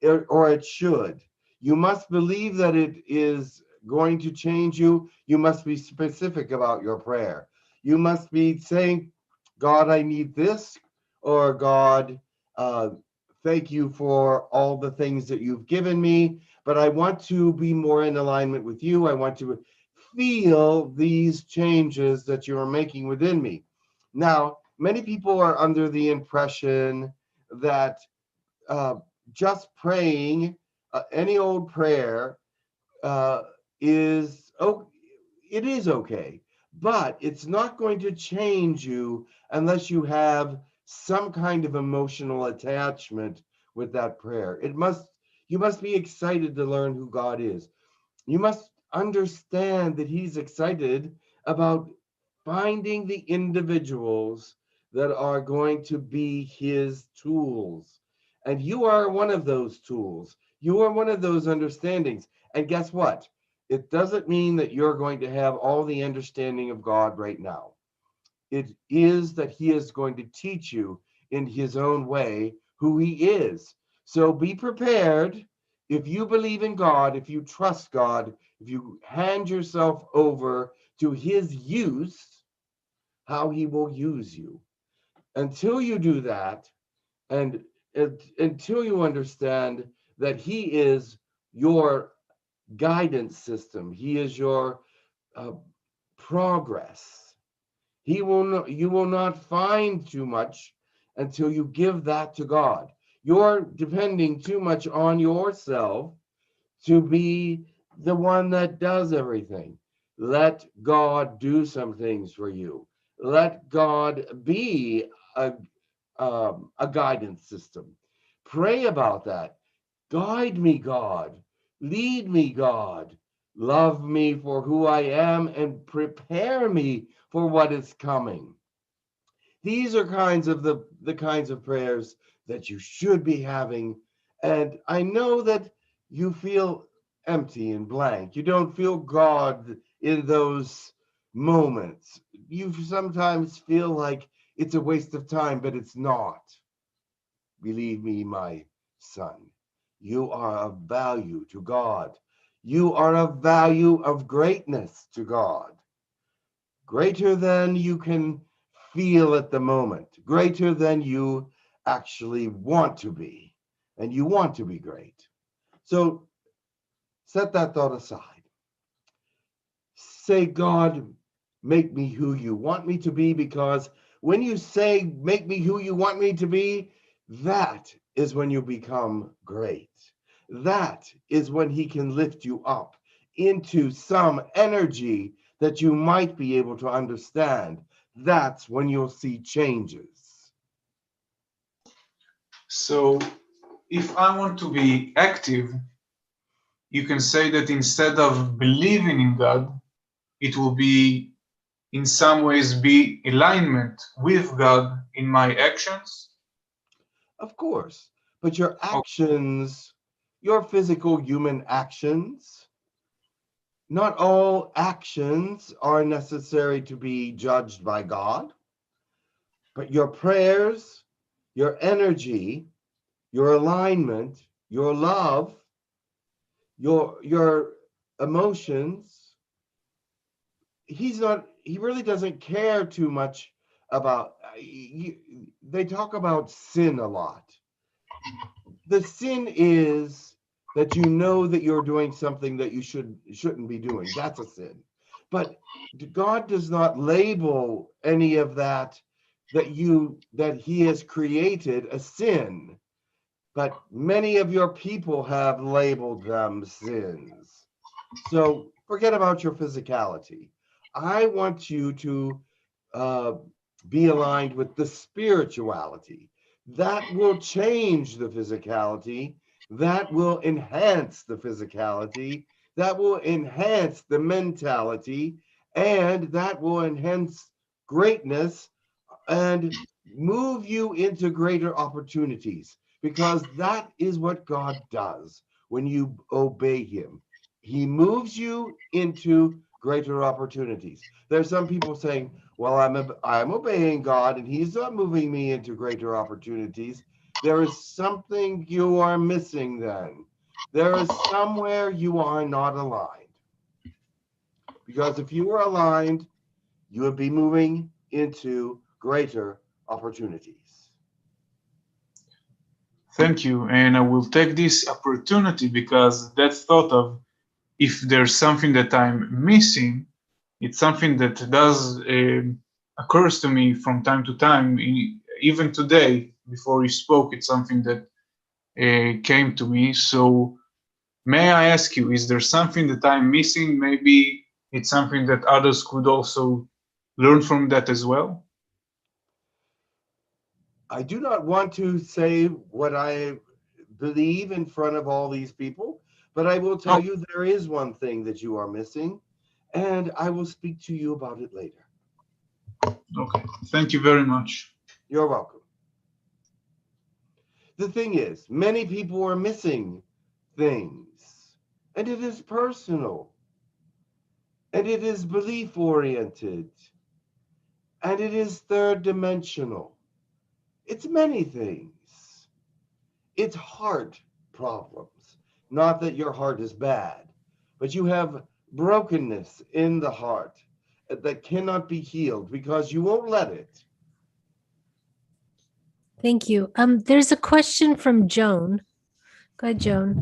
or it should. You must believe that it is going to change you. You must be specific about your prayer. You must be saying, God, I need this, or God, thank you for all the things that you've given me, but I want to be more in alignment with you. I want to feel these changes that you are making within me. Now, many people are under the impression that just praying any old prayer is it is okay, but it's not going to change you unless you have some kind of emotional attachment with that prayer. You must be excited to learn who God is. You must understand that he's excited about finding the individuals that are going to be his tools. And you are one of those tools. You are one of those understandings. And guess what? It doesn't mean that you're going to have all the understanding of God right now. It is that he is going to teach you in his own way who he is. So be prepared. If you believe in God, if you trust God, if you hand yourself over to his use, how he will use you. Until you do that, and until you understand that he is your guidance system, he is your progress. You will not find too much until you give that to God. You're depending too much on yourself to be the one that does everything. Let God do some things for you. Let God be a guidance system. Pray about that. Guide me, God. Lead me, God. Love me for who I am and prepare me for what is coming. These are the kinds of prayers that you should be having. And I know that you feel empty and blank. You don't feel God in those moments. You sometimes feel like it's a waste of time, but it's not. Believe me, my son, you are of value to God. You are of value of greatness to God. Greater than you can feel at the moment, greater than you actually want to be, and you want to be great. So set that thought aside. Say, God, make me who you want me to be, because when you say, make me who you want me to be, that is when you become great. That is when he can lift you up into some energy that you might be able to understand. That's when you'll see changes. So if I want to be active, you can say that instead of believing in God, it will be in some ways be alignment with God in my actions. Of course, but your actions, your physical human actions, not all actions are necessary to be judged by God, but your prayers, your energy, your alignment, your love, your emotions, he really doesn't care too much about, they talk about sin a lot. The sin is that you know that you're doing something that you shouldn't be doing. That's a sin. But God does not label any of that that he has created a sin. But many of your people have labeled them sins. So forget about your physicality. I want you to be aligned with the spirituality. That will change the physicality. That will enhance the physicality. That will enhance the mentality. And that will enhance greatness and move you into greater opportunities, because that is what God does when you obey him. He moves you into greater opportunities. There's some people saying, well, I'm obeying God and he's not moving me into greater opportunities. There is something you are missing then. There is somewhere you are not aligned. Because if you were aligned, you would be moving into greater opportunities. Thank you. And I will take this opportunity because that thought of if there's something that I'm missing, it's something that does occurs to me from time to time. Even today, before you spoke, it's something that came to me. So may I ask you, is there something that I'm missing? Maybe it's something that others could also learn from that as well? I do not want to say what I believe in front of all these people, but I will tell you there is one thing that you are missing, and I will speak to you about it later. Okay, thank you very much. You're welcome. The thing is, many people are missing things, and it is personal, and it is belief oriented, and it is third dimensional. It's many things. It's heart problems. Not that your heart is bad, but you have brokenness in the heart that cannot be healed because you won't let it. Thank you. There's a question from Joan. Go ahead, Joan.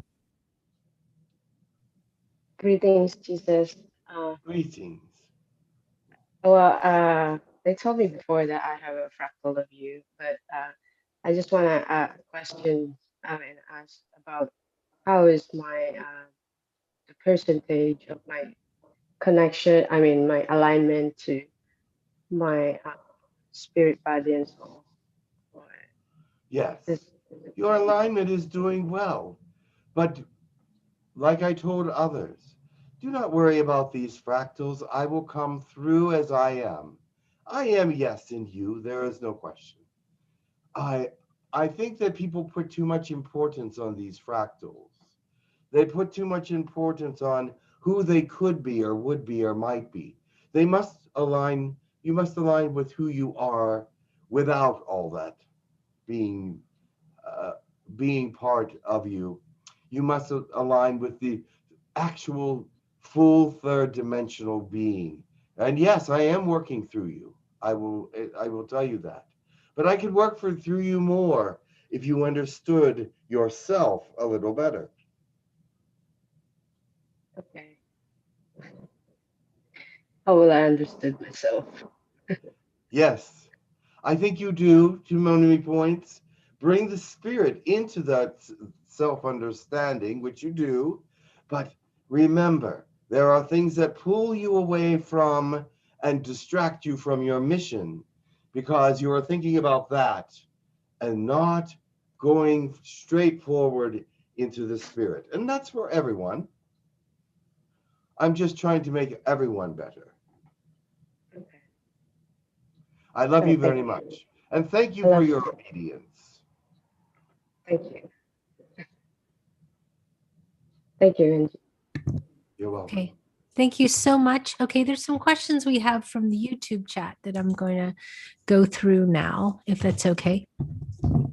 Greetings, Jesus. Greetings. They told me before that I have a fractal of you, but I just want to question and ask about how is my the percentage of my connection, I mean, my alignment to my spirit, body, and soul. Yes, your alignment is doing well, but like I told others, do not worry about these fractals. I will come through as I am. I am, yes, in you. There is no question. I think that people put too much importance on these fractals. They put too much importance on who they could be or would be or might be. They must align, you must align with who you are without all that being part of you. You must align with the actual full third dimensional being. And yes, I am working through you. I will tell you that. But I could work through you more if you understood yourself a little better. Okay. How will I understood myself? Yes, I think you do, to many points. Bring the spirit into that self-understanding, which you do. But remember, there are things that pull you away from and distract you from your mission because you are thinking about that and not going straight forward into the spirit. And that's for everyone. I'm just trying to make everyone better. Okay. I love you very much. And thank you for your obedience. Thank you. Thank you, Angie. You're welcome. Okay. Thank you so much. Okay, there's some questions we have from the YouTube chat that I'm going to go through now, if that's okay.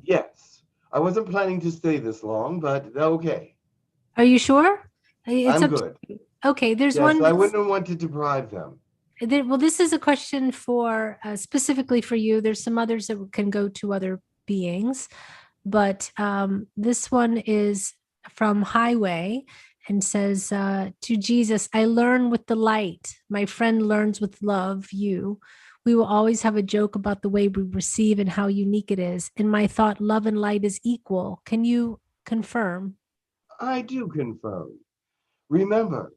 Yes. I wasn't planning to stay this long, but okay. Are you sure? It's I'm good. Okay, there's yes, one. I wouldn't want to deprive them. Well, this is a question for specifically for you. There's some others that can go to other beings, but this one is from Highway and says, to Jesus, I learn with the light. My friend learns with love, you. We will always have a joke about the way we receive and how unique it is. In my thought, love and light is equal. Can you confirm? I do confirm. Remember,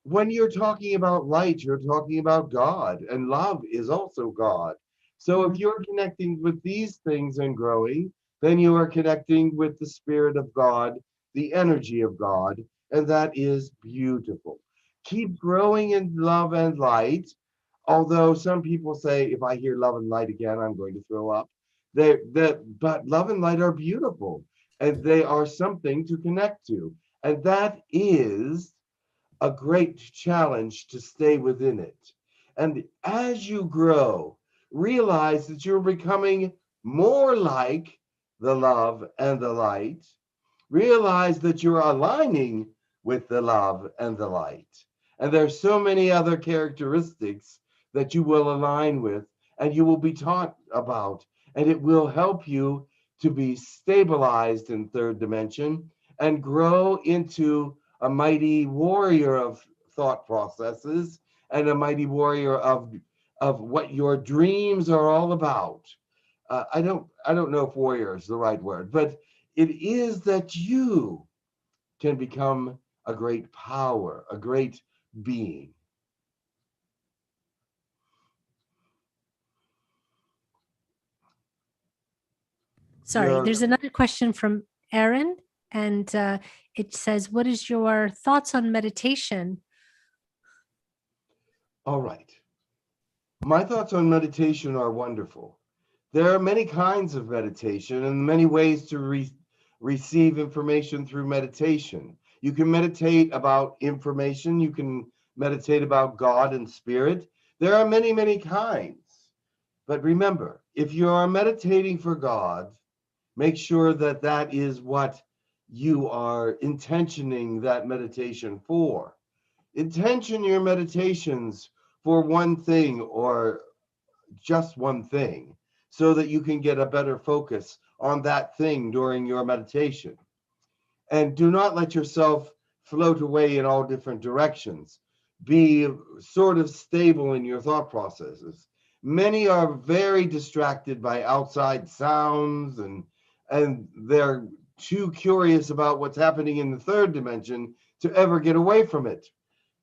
when you're talking about light, you're talking about God, and love is also God. So if you're connecting with these things and growing, then you are connecting with the Spirit of God, the energy of God, and that is beautiful. Keep growing in love and light. Although some people say, if I hear love and light again, I'm going to throw up. But love and light are beautiful, and they are something to connect to. And that is a great challenge to stay within it. And as you grow, realize that you're becoming more like the love and the light. Realize that you're aligning with the love and the light. And there's so many other characteristics that you will align with and you will be taught about. And it will help you to be stabilized in third dimension and grow into a mighty warrior of thought processes and a mighty warrior of what your dreams are all about. I don't know if warrior is the right word, but it is that you can become a great power, a great being. Sorry, there's another question from Aaron, and it says, what is your thoughts on meditation? All right. My thoughts on meditation are wonderful. There are many kinds of meditation and many ways to receive information through meditation. You can meditate about information. You can meditate about God and spirit. There are many, many kinds. But remember, if you are meditating for God, make sure that that is what you are intentioning that meditation for. Intention your meditations for one thing or just one thing so that you can get a better focus on that thing during your meditation. And do not let yourself float away in all different directions. Be sort of stable in your thought processes. Many are very distracted by outside sounds and they're too curious about what's happening in the third dimension to ever get away from it.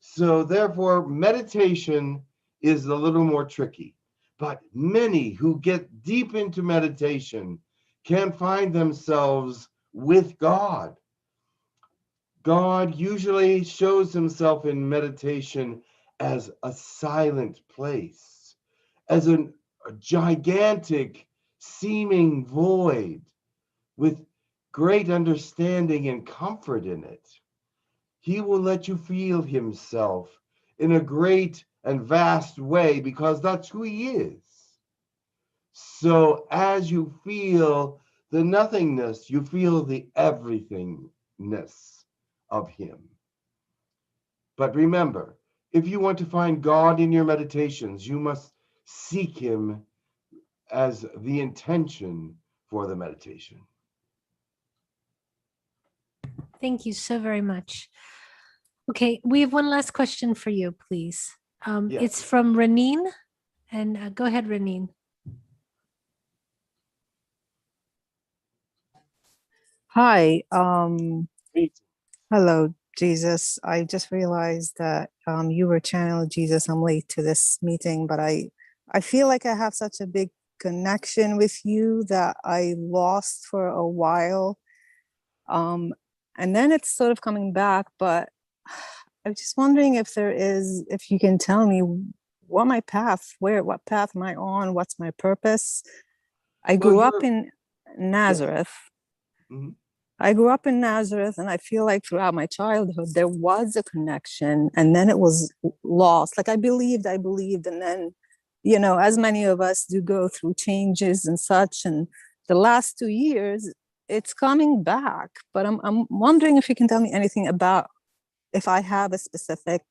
So therefore, meditation is a little more tricky. But many who get deep into meditation can find themselves with God. God usually shows himself in meditation as a silent place, as a gigantic seeming void with great understanding and comfort in it. He will let you feel himself in a great and vast way because that's who he is. So as you feel the nothingness, you feel the everythingness of him. But remember, if you want to find God in your meditations, you must seek him as the intention for the meditation. Thank you so very much. Okay, we have one last question for you, please. Yes. It's from Renine, and go ahead, Renine. Hi. Hello, Jesus. I just realized that you were channeling Jesus. I'm late to this meeting, but I feel like I have such a big connection with you that I lost for a while. And then it's sort of coming back, but I'm just wondering if you can tell me what my path, what path am I on? What's my purpose? I grew up in Nazareth. Yes. Mm-hmm. I grew up in Nazareth, and I feel like throughout my childhood, there was a connection, and then it was lost. Like I believed, and then, as many of us do go through changes and such, and the last 2 years, it's coming back. But I'm wondering if you can tell me anything about if I have a specific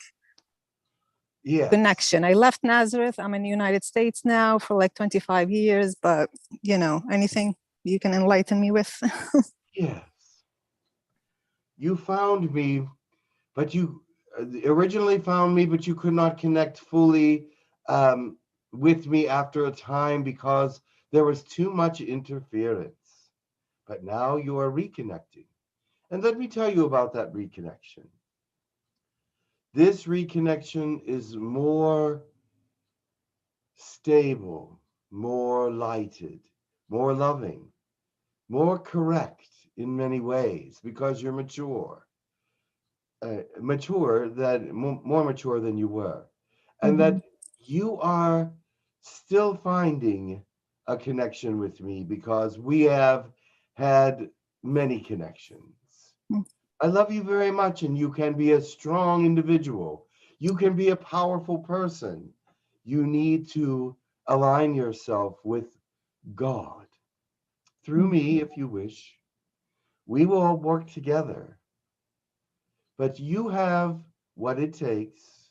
connection. I left Nazareth. I'm in the United States now for like 25 years, but, anything you can enlighten me with? Yes. You found me, but you originally found me, but you could not connect fully with me after a time because there was too much interference. But now you are reconnecting. And let me tell you about that reconnection. This reconnection is more stable, more lighted, more loving, more correct in many ways because you're mature, more mature than you were, and that you are still finding a connection with me because we have had many connections. I love you very much, and you can be a strong individual. You can be a powerful person. You need to align yourself with God through me, if you wish. We will all work together. But you have what it takes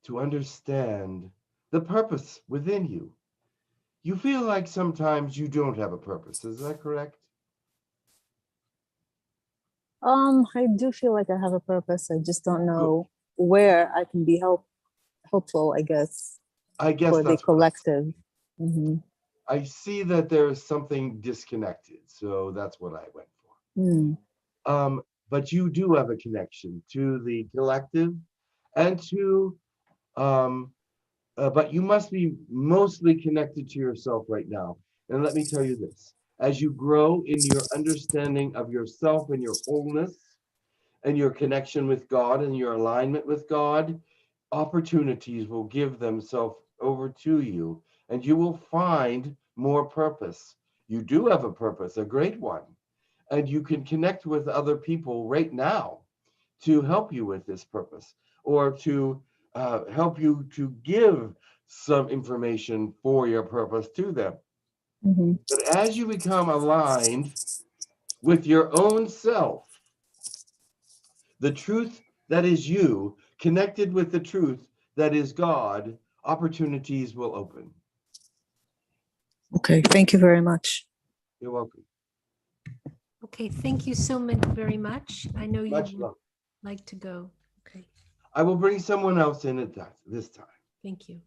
to understand the purpose within you. You feel like sometimes you don't have a purpose. Is that correct? I do feel like I have a purpose. I just don't know where I can be helpful, I guess, I guess for the that's what collective. I see that there is something disconnected, so that's what I went for. But you do have a connection to the collective and to, but you must be mostly connected to yourself right now. And let me tell you this, as you grow in your understanding of yourself and your wholeness and your connection with God and your alignment with God, opportunities will give themselves over to you and you will find more purpose. You do have a purpose, a great one, and you can connect with other people right now to help you with this purpose or to help you to give some information for your purpose to them. But as you become aligned with your own self, the truth that is you, connected with the truth that is God, opportunities will open. Okay, thank you very much. You're welcome. Okay, thank you so much, very much. I know you Much would love. like to go. Okay, I will bring someone else in at this time. thank you.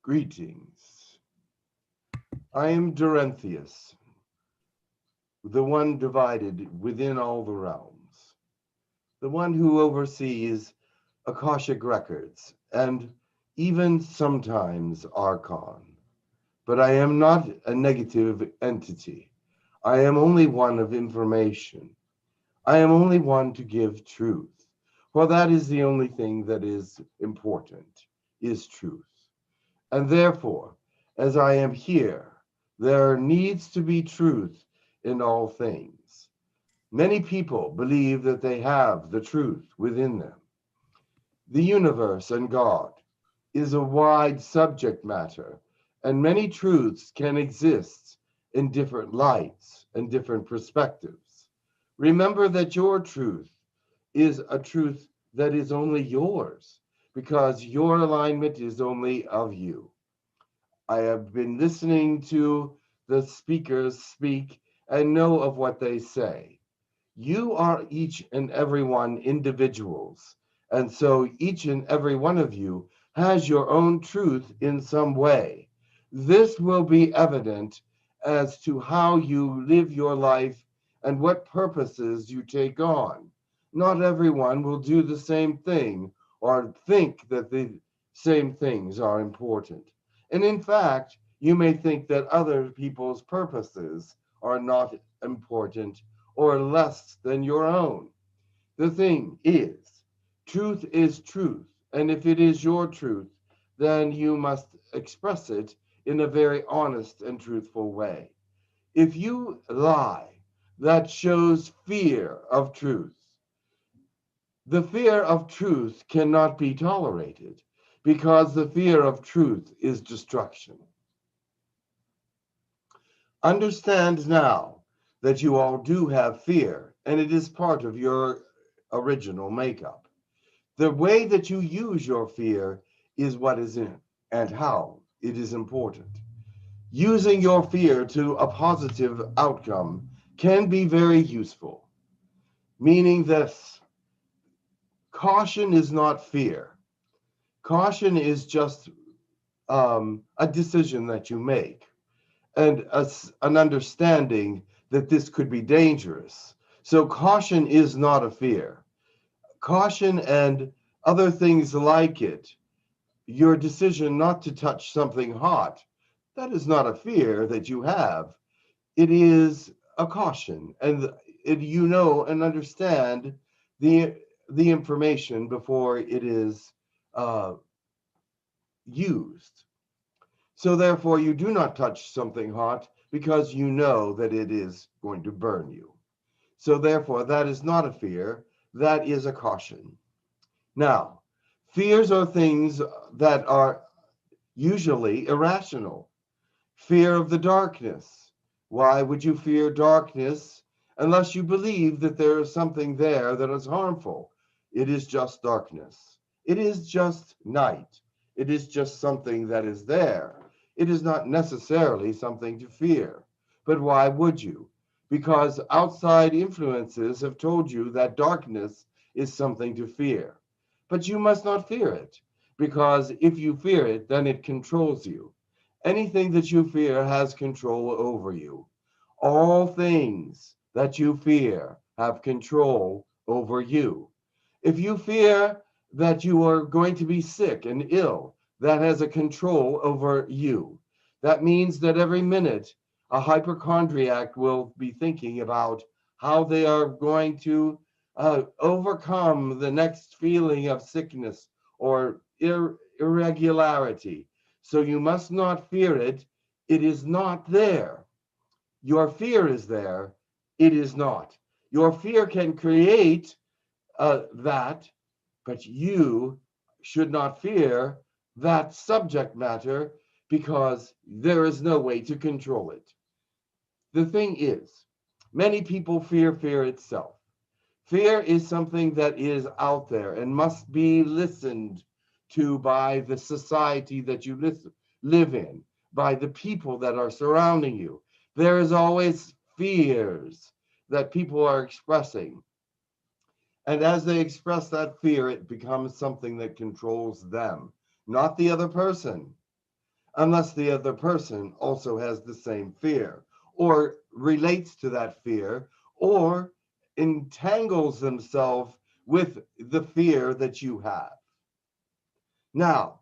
Greetings. I am Dorenthius, the one divided within all the realms, the one who oversees Akashic records and even sometimes Archon. But I am not a negative entity. I am only one of information. I am only one to give truth, for that is the only thing that is important, is truth. And therefore, as I am here, there needs to be truth in all things. Many people believe that they have the truth within them. The universe and God is a wide subject matter, and many truths can exist in different lights and different perspectives. Remember that your truth is a truth that is only yours, because your alignment is only of you. I have been listening to the speakers speak and know of what they say. You are each and every one individuals, and so each and every one of you has your own truth in some way. This will be evident as to how you live your life and what purposes you take on. Not everyone will do the same thing or think that the same things are important. And in fact, you may think that other people's purposes are not important or less than your own. The thing is, truth is truth. And if it is your truth, then you must express it in a very honest and truthful way. If you lie, that shows fear of truth. The fear of truth cannot be tolerated because the fear of truth is destruction. Understand now that you all do have fear, and it is part of your original makeup. The way that you use your fear is what is in and how it is important. Using your fear to a positive outcome can be very useful, meaning this: caution is not fear. Caution is just a decision that you make, and an understanding that this could be dangerous. So caution is not a fear. Caution and other things like it, your decision not to touch something hot, that is not a fear that you have. It is a caution, and you know and understand the information before it is used. So therefore, you do not touch something hot because you know that it is going to burn you. So therefore, that is not a fear, that is a caution. Now, fears are things that are usually irrational. Fear of the darkness. Why would you fear darkness unless you believe that there is something there that is harmful? It is just darkness. It is just night. It is just something that is there. It is not necessarily something to fear. But why would you? Because outside influences have told you that darkness is something to fear. But you must not fear it, because if you fear it, then it controls you. Anything that you fear has control over you. All things that you fear have control over you. If you fear that you are going to be sick and ill, that has a control over you. That means that every minute a hypochondriac will be thinking about how they are going to overcome the next feeling of sickness or irregularity. So you must not fear it. It is not there. Your fear is there. It is not. Your fear can create that, but you should not fear that subject matter because there is no way to control it. The thing is, many people fear fear itself. Fear is something that is out there and must be listened to by the society that you live in, by the people that are surrounding you. There is always fears that people are expressing. And as they express that fear, it becomes something that controls them, not the other person, unless the other person also has the same fear or relates to that fear or entangles themselves with the fear that you have. Now,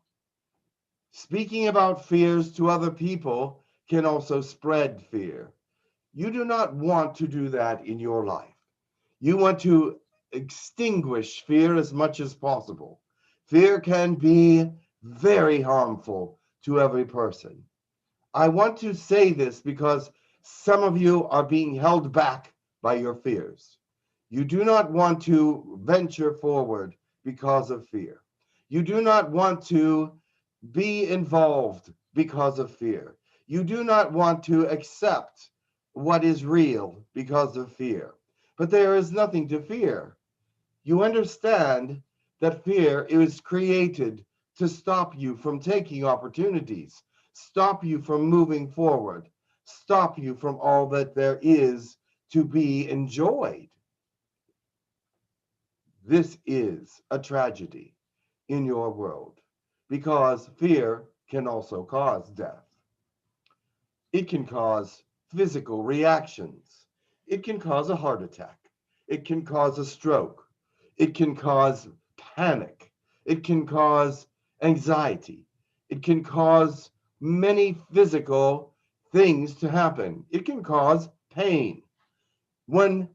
speaking about fears to other people can also spread fear. You do not want to do that in your life. You want to extinguish fear as much as possible. Fear can be very harmful to every person. I want to say this because some of you are being held back by your fears. You do not want to venture forward because of fear. You do not want to be involved because of fear. You do not want to accept what is real because of fear. But there is nothing to fear. You understand that fear is created to stop you from taking opportunities, stop you from moving forward, stop you from all that there is to be enjoyed. This is a tragedy in your world because fear can also cause death. It can cause physical reactions. It can cause a heart attack. It can cause a stroke. It can cause panic. It can cause anxiety. It can cause many physical things to happen. It can cause pain. When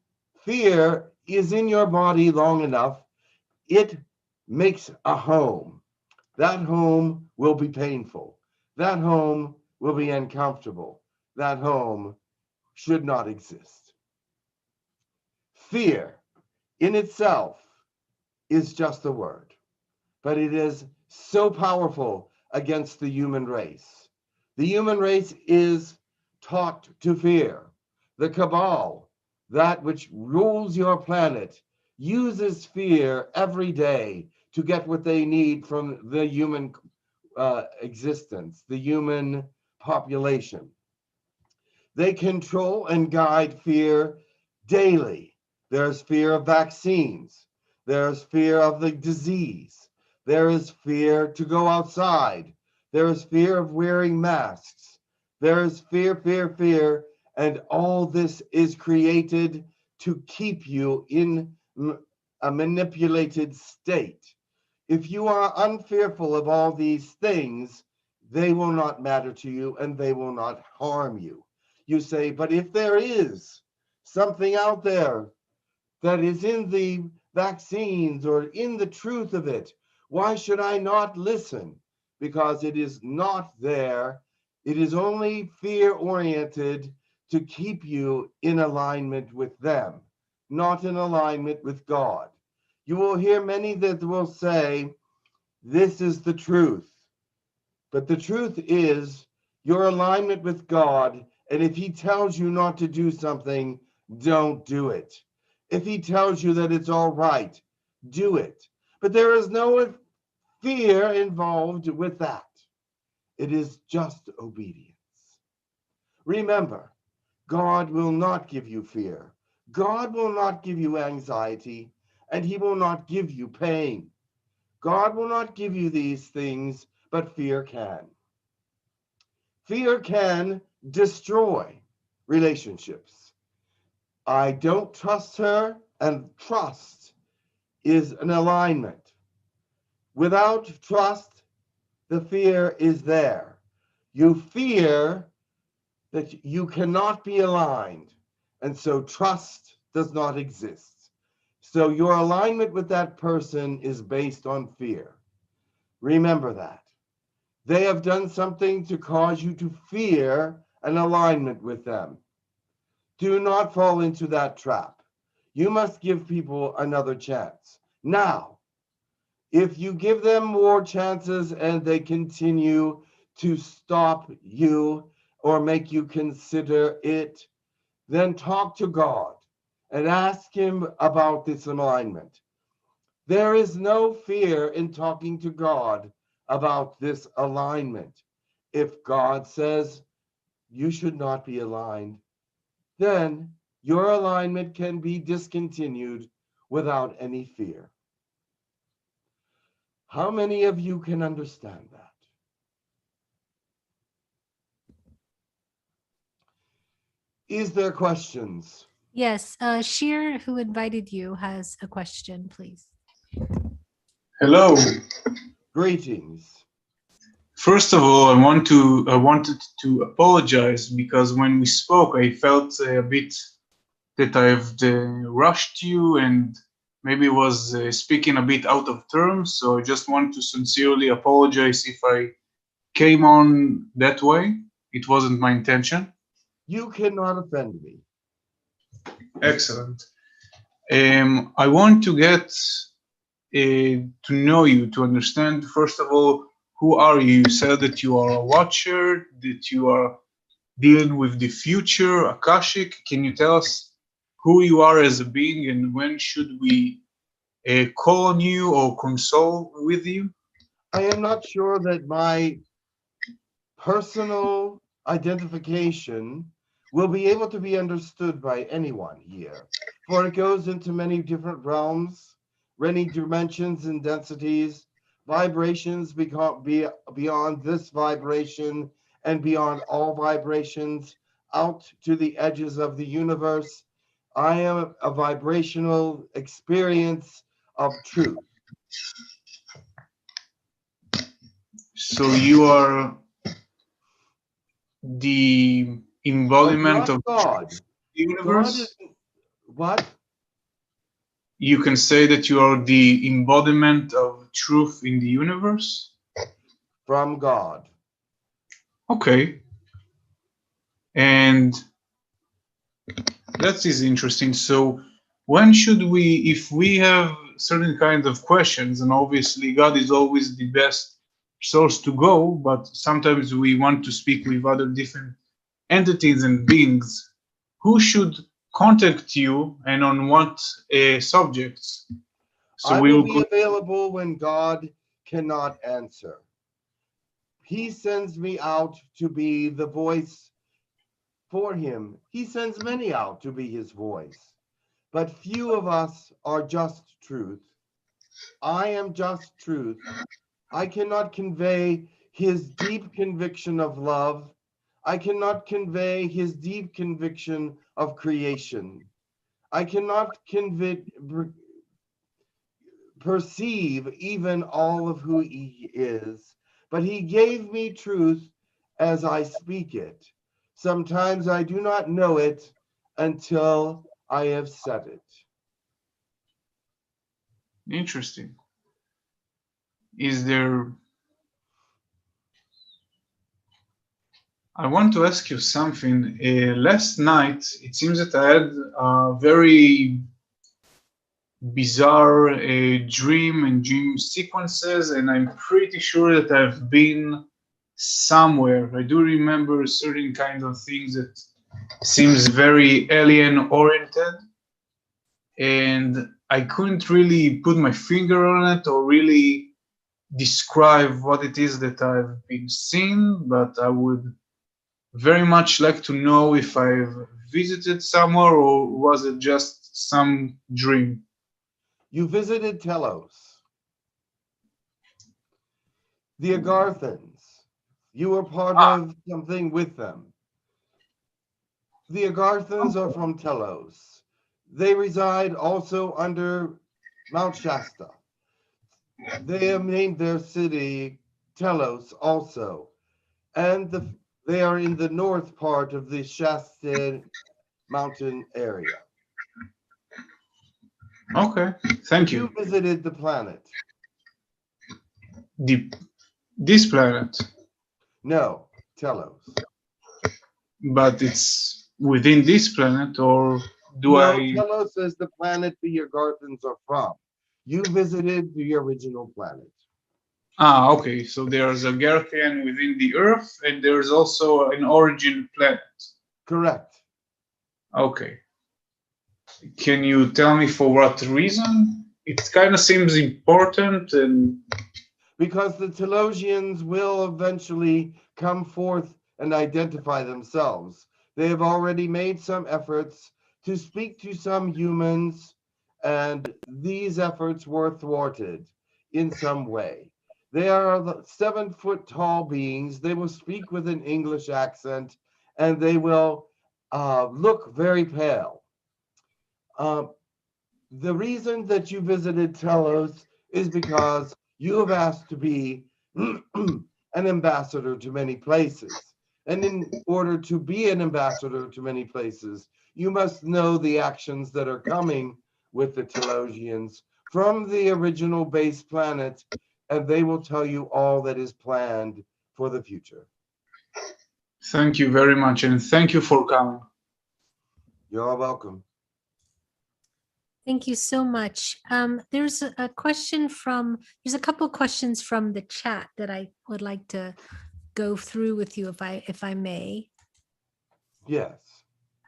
fear is in your body long enough, it makes a home. That home will be painful. That home will be uncomfortable. That home should not exist. Fear in itself is just a word, but it is so powerful against the human race. The human race is taught to fear. The cabal, that which rules your planet, uses fear every day to get what they need from the human existence, the human population. They control and guide fear daily. There's fear of vaccines. There's fear of the disease. There is fear to go outside. There is fear of wearing masks. There is fear, fear, fear. And all this is created to keep you in a manipulated state. If you are unfearful of all these things, they will not matter to you and they will not harm you. You say, but if there is something out there that is in the vaccines or in the truth of it, why should I not listen? Because it is not there. It is only fear-oriented to keep you in alignment with them, not in alignment with God. You will hear many that will say, this is the truth. But the truth is your alignment with God. And if he tells you not to do something, don't do it. If he tells you that it's all right, do it. But there is no fear involved with that. It is just obedience. Remember, God will not give you fear. God will not give you anxiety, and he will not give you pain. God will not give you these things, but fear can. Fear can destroy relationships. I don't trust her, and trust is an alignment. Without trust, the fear is there. You fear that you cannot be aligned, and so trust does not exist. So your alignment with that person is based on fear. Remember that. They have done something to cause you to fear an alignment with them. Do not fall into that trap. You must give people another chance. Now, if you give them more chances and they continue to stop you or make you consider it, then talk to God and ask him about this alignment. There is no fear in talking to God about this alignment. If God says you should not be aligned, then your alignment can be discontinued without any fear. How many of you can understand that? Is there questions? Yes, Sheer, who invited you, has a question, please. Hello. Greetings. First of all, I wanted to apologize because when we spoke, I felt a bit that I've rushed you and maybe was speaking a bit out of terms. So I just want to sincerely apologize if I came on that way. It wasn't my intention. You cannot offend me. Excellent. I want to get to know you, to understand, first of all, who are you? You said that you are a watcher, that you are dealing with the future, Akashic. Can you tell us who you are as a being and when should we call on you or console with you? I am not sure that my personal identification will be able to be understood by anyone here, for it goes into many different realms, many dimensions and densities, vibrations beyond this vibration and beyond all vibrations out to the edges of the universe. I am a vibrational experience of truth. So you are the embodiment of God. The universe? God is, what? You can say that you are the embodiment of truth in the universe? From God. Okay. And that is interesting. So when should we, if we have certain kind of questions, and obviously God is always the best source to go, but sometimes we want to speak with other different entities and beings. Who should contact you and on what subjects? So I we will will be available when God cannot answer. He sends me out to be the voice for him. He sends many out to be his voice, but few of us are just truth. I am just truth. I cannot convey his deep conviction of love. I cannot convey his deep conviction of creation. I cannot perceive even all of who he is, but he gave me truth as I speak it. Sometimes I do not know it until I have said it. Interesting. Is there... I want to ask you something. Last night, it seems that I had a very bizarre dream and dream sequences, and I'm pretty sure that I've been somewhere. I do remember certain kind of things that seems very alien oriented, and I couldn't really put my finger on it or really describe what it is that I've been seeing, but I would very much like to know if I've visited somewhere or was it just some dream. You visited Telos, the Agarthans. You were part of something with them. The Agarthans are from Telos. They reside also under Mount Shasta. They have named their city Telos also, and they are in the north part of the Shasta mountain area. Okay, thank you. You visited the planet. This planet? No, Telos. But it's within this planet, or do no, I? Telos is the planet the Agarthans are from. You visited the original planet. Ah, okay. So there's a Garthian within the Earth, and there's also an origin planet. Correct. Okay. Can you tell me for what reason? It kind of seems important, and because the Telosians will eventually come forth and identify themselves. They have already made some efforts to speak to some humans, and these efforts were thwarted in some way. They are 7-foot tall beings. They will speak with an English accent, and they will look very pale. The reason that you visited Telos is because you have asked to be an ambassador to many places. And in order to be an ambassador to many places, you must know the actions that are coming with the Telosians from the original base planet, and they will tell you all that is planned for the future. Thank you very much, and thank you for coming. You're welcome. Thank you so much. There's a question there's a couple of questions from the chat that I would like to go through with you if I may. Yes.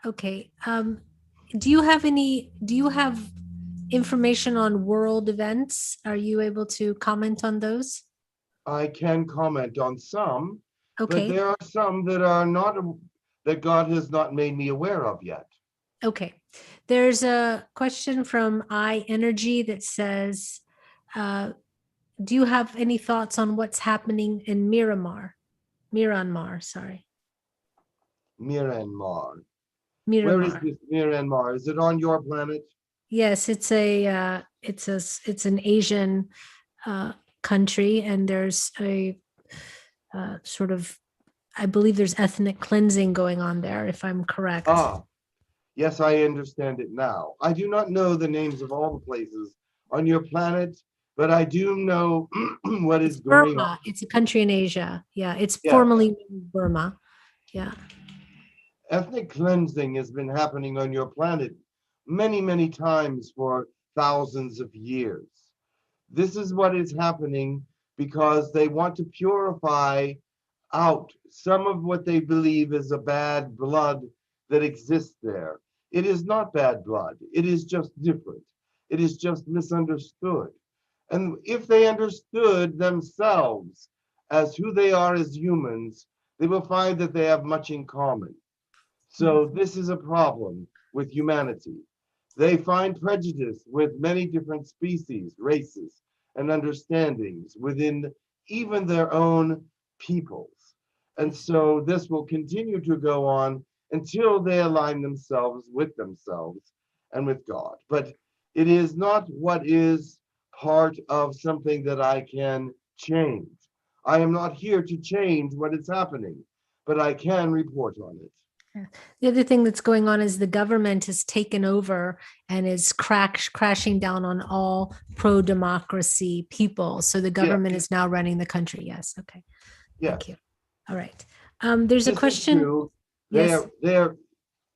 Okay. Do you have information on world events? Are you able to comment on those? I can comment on some, okay. But there are some that are not, that God has not made me aware of yet. Okay. There's a question from iEnergy that says, do you have any thoughts on what's happening in Myanmar? Sorry. Myanmar. Where is this Myanmar? Is it on your planet? Yes, it's an Asian country, and there's a sort of, I believe there's ethnic cleansing going on there, if I'm correct. Ah, yes, I understand it now. I do not know the names of all the places on your planet, but I do know what is going on. It's a country in Asia. Yeah, it's formerly Burma. Yeah. Ethnic cleansing has been happening on your planet many, many times for thousands of years. This is what is happening because they want to purify out some of what they believe is a bad blood that exists there. It is not bad blood. It is just different. It is just misunderstood. And if they understood themselves as who they are as humans, they will find that they have much in common. So this is a problem with humanity. They find prejudice with many different species, races, and understandings within even their own peoples. And so this will continue to go on until they align themselves and with God. But it is not what is part of something that I can change. I am not here to change what is happening, but I can report on it. The other thing that's going on is the government has taken over and is crashing down on all pro-democracy people. So the government is now running the country. Yes. Okay. Yes. Thank you. All right. There's a question. Yes.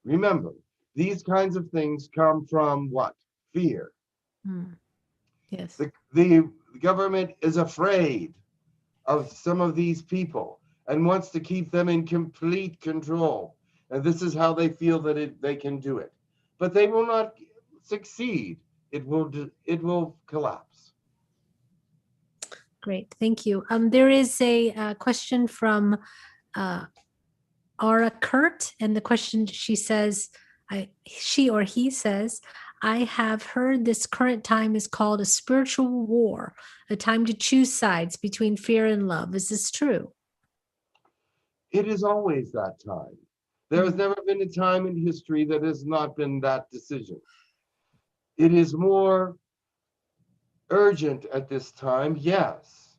Remember, these kinds of things come from what? Fear. Yes. The government is afraid of some of these people and wants to keep them in complete control. And this is how they feel that they can do it. But they will not succeed. It will collapse. Great. Thank you. There is a question from Ara Kurt, and the question she says, she or he says, I have heard this current time is called a spiritual war, a time to choose sides between fear and love. Is this true? It is always that time. There has never been a time in history that has not been that decision. It is more urgent at this time, yes.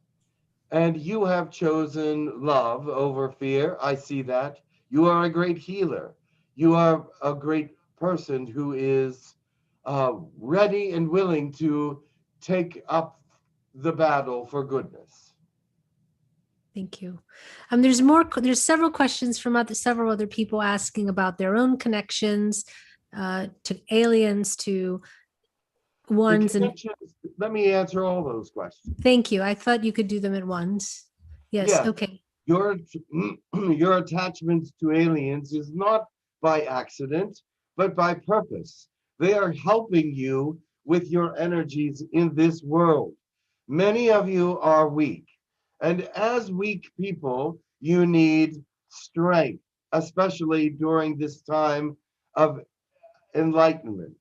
And you have chosen love over fear. I see that. You are a great healer. You are a great person who is ready and willing to take up the battle for goodness. Thank you. There's several questions from several other people asking about their own connections to aliens, to ones. Let me answer all those questions. Thank you. I thought you could do them at once. Yes. Okay. Your attachment to aliens is not by accident, but by purpose. They are helping you with your energies in this world. Many of you are weak. And as weak people, you need strength, especially during this time of enlightenment.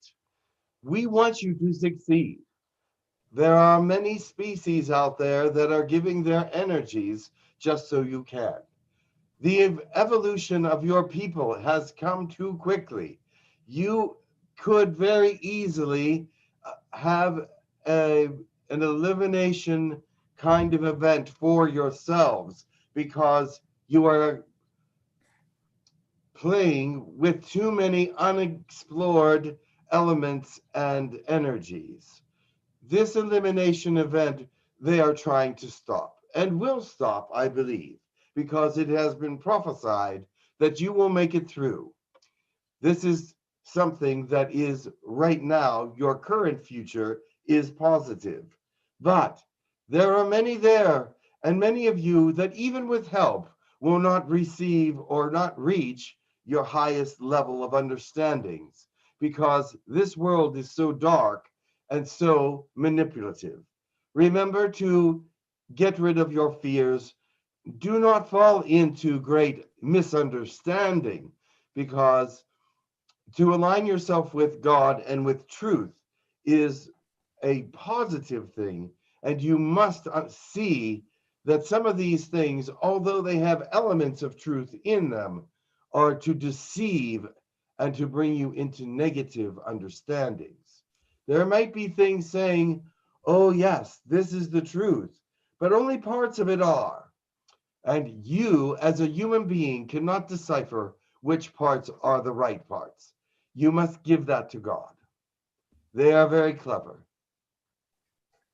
We want you to succeed. There are many species out there that are giving their energies just so you can. The evolution of your people has come too quickly. You could very easily have an elimination kind of event for yourselves because you are playing with too many unexplored elements and energies. This elimination event they are trying to stop and will stop, I believe, because it has been prophesied that you will make it through. This is something that is right now, your current future is positive. But there are many there, and many of you that even with help will not receive or not reach your highest level of understandings, because this world is so dark and so manipulative. Remember to get rid of your fears. Do not fall into great misunderstanding, because to align yourself with God and with truth is a positive thing. And you must see that some of these things, although they have elements of truth in them, are to deceive and to bring you into negative understandings. There might be things saying, oh yes, this is the truth, but only parts of it are. And you, as a human being, cannot decipher which parts are the right parts. You must give that to God. They are very clever.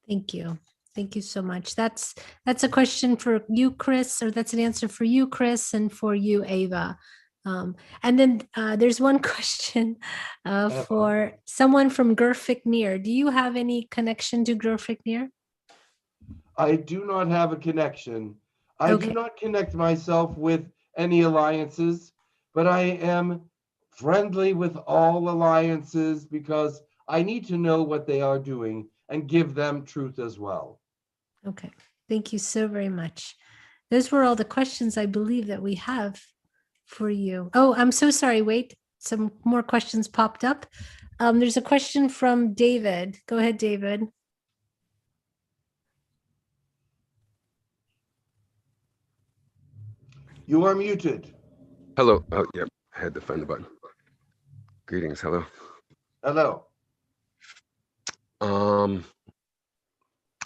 Thank you. Thank you so much. That's a question for you, Chris, or that's an answer for you, Chris, and for you, Ava. And then there's one question for someone from Gurfiknir. Do you have any connection to Gurfiknir? I do not have a connection. I do not connect myself with any alliances, but I am friendly with all alliances because I need to know what they are doing and give them truth as well. Okay, thank you so very much. Those were all the questions I believe that we have for you. Oh, I'm so sorry. Wait, some more questions popped up. There's a question from David. Go ahead, David. You are muted. Hello. Oh, yep. I had to find the button. Greetings. Hello. Hello.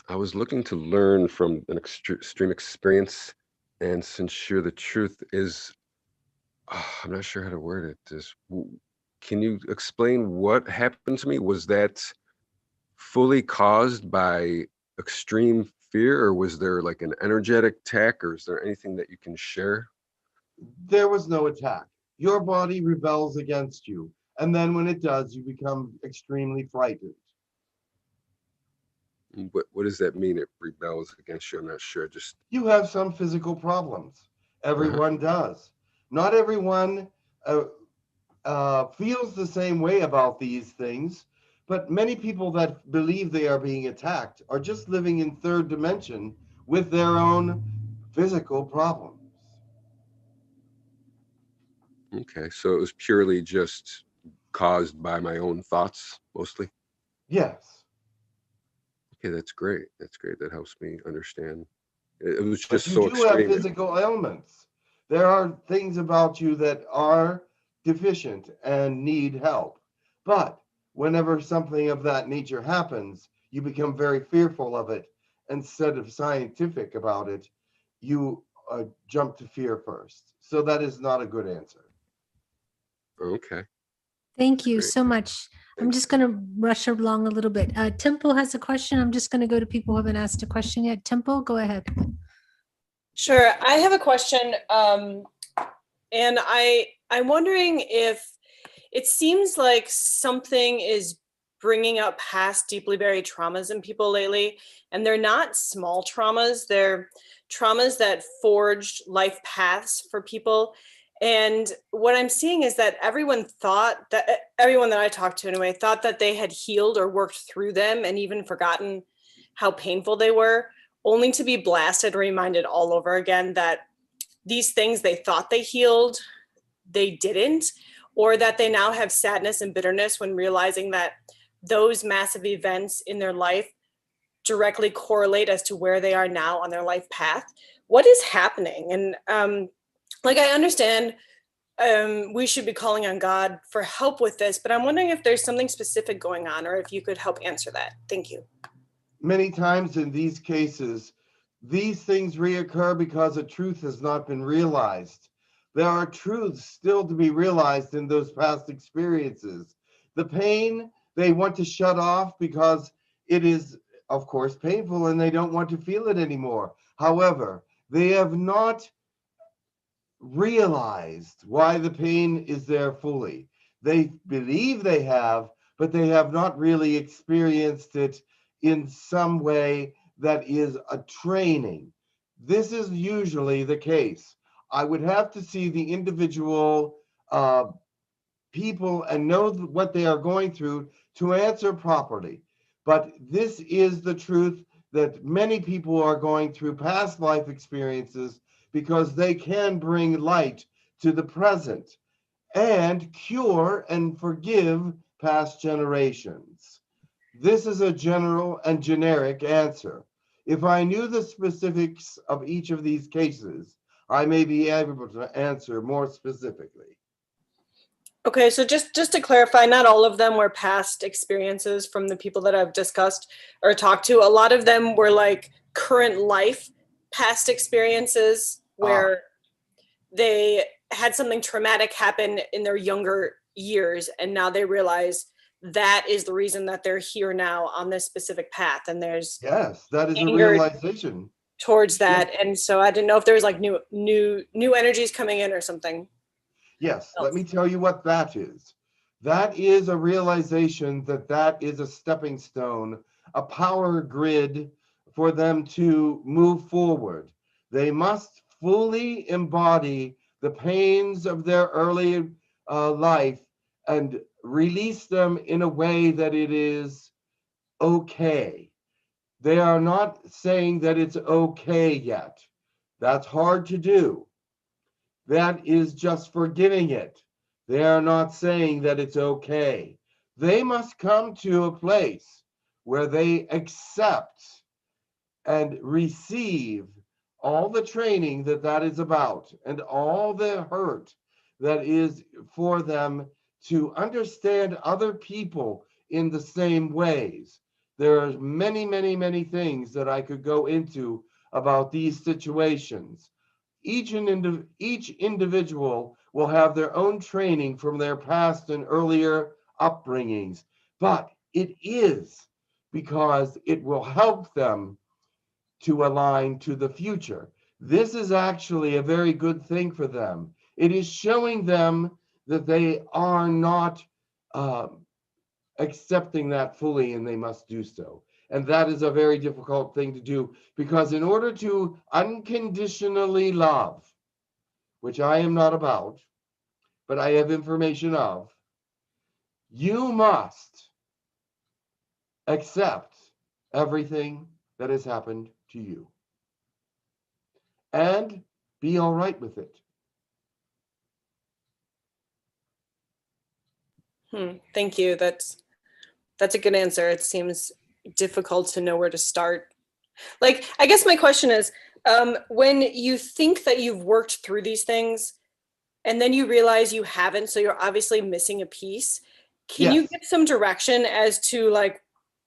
I was looking to learn from an extreme experience, and since you're the truth is, I'm not sure how to word it. Can you explain what happened to me? Was that fully caused by extreme fear, or was there like an energetic attack, or is there anything that you can share? There was no attack. Your body rebels against you. And then when it does, you become extremely frightened. What does that mean? It rebels against you? I'm not sure. Just you have some physical problems. Everyone does. Not everyone feels the same way about these things, but many people that believe they are being attacked are just living in third dimension with their own physical problems. Okay, so it was purely just caused by my own thoughts, mostly? Yes. Okay, that's great. That's great. That helps me understand. It was But just you so do have extreme. physical ailments. There are things about you that are deficient and need help. But whenever something of that nature happens, you become very fearful of it. Instead of scientific about it, you jump to fear first. So that is not a good answer. Okay. Thank you so much. I'm just going to rush along a little bit. Temple has a question. I'm just going to go to people who haven't asked a question yet. Temple, go ahead. Sure. I have a question. And I'm wondering if it seems like something is bringing up past deeply buried traumas in people lately. And they're not small traumas. They're traumas that forged life paths for people. And what I'm seeing is that everyone that I talked to anyway, thought that they had healed or worked through them and even forgotten how painful they were, only to be blasted, reminded all over again that these things they thought they healed, they didn't, or that they now have sadness and bitterness when realizing that those massive events in their life directly correlate as to where they are now on their life path. What is happening? And I understand we should be calling on God for help with this, but I'm wondering if there's something specific going on, or if you could help answer that. Thank you. Many times in these cases, these things reoccur because a truth has not been realized. There are truths still to be realized in those past experiences. The pain they want to shut off because it is, of course, painful and they don't want to feel it anymore. However, they have not realized why the pain is there fully. They believe they have, but they have not really experienced it in some way that is a training. This is usually the case. I would have to see the individual people and know what they are going through to answer properly. But this is the truth that many people are going through past life experiences because they can bring light to the present and cure and forgive past generations. This is a general and generic answer. If I knew the specifics of each of these cases, I may be able to answer more specifically. Okay, so just to clarify, not all of them were past experiences from the people that I've discussed or talked to. A lot of them were like current life past experiences where they had something traumatic happen in their younger years, and now they realize that is the reason that they're here now on this specific path. And there's yes, that is a realization towards that. And so I didn't know if there was like new energies coming in or something. Yes, let me tell you what that is. That is a realization that that is a stepping stone, a power grid for them to move forward. They must fully embody the pains of their early life and release them in a way that it is okay. They are not saying that it's okay yet. That's hard to do. That is just forgiving it. They are not saying that it's okay. They must come to a place where they accept and receive all the training that that is about and all the hurt that is for them to understand other people in the same ways. There are many, many, many things that I could go into about these situations. Each individual will have their own training from their past and earlier upbringings, but it is because it will help them to align to the future. This is actually a very good thing for them. It is showing them that they are not accepting that fully, and they must do so. And that is a very difficult thing to do, because in order to unconditionally love, which I am not about, but I have information of, you must accept everything that has happened to you and be all right with it. Thank you. That's a good answer. It seems difficult to know where to start. Like, I guess my question is, when you think that you've worked through these things and then you realize you haven't, so you're obviously missing a piece, can you give some direction as to like,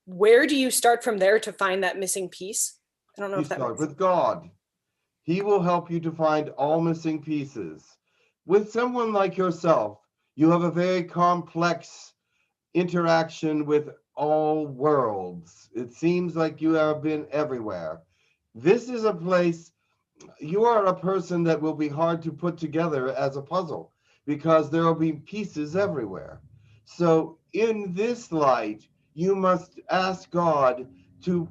where do you start from there to find that missing piece? I don't know if that start with God. He will help you to find all missing pieces. With someone like yourself, you have a very complex interaction with all worlds. It seems like you have been everywhere. This is a place, you are a person that will be hard to put together as a puzzle because there will be pieces everywhere. So in this light, you must ask God to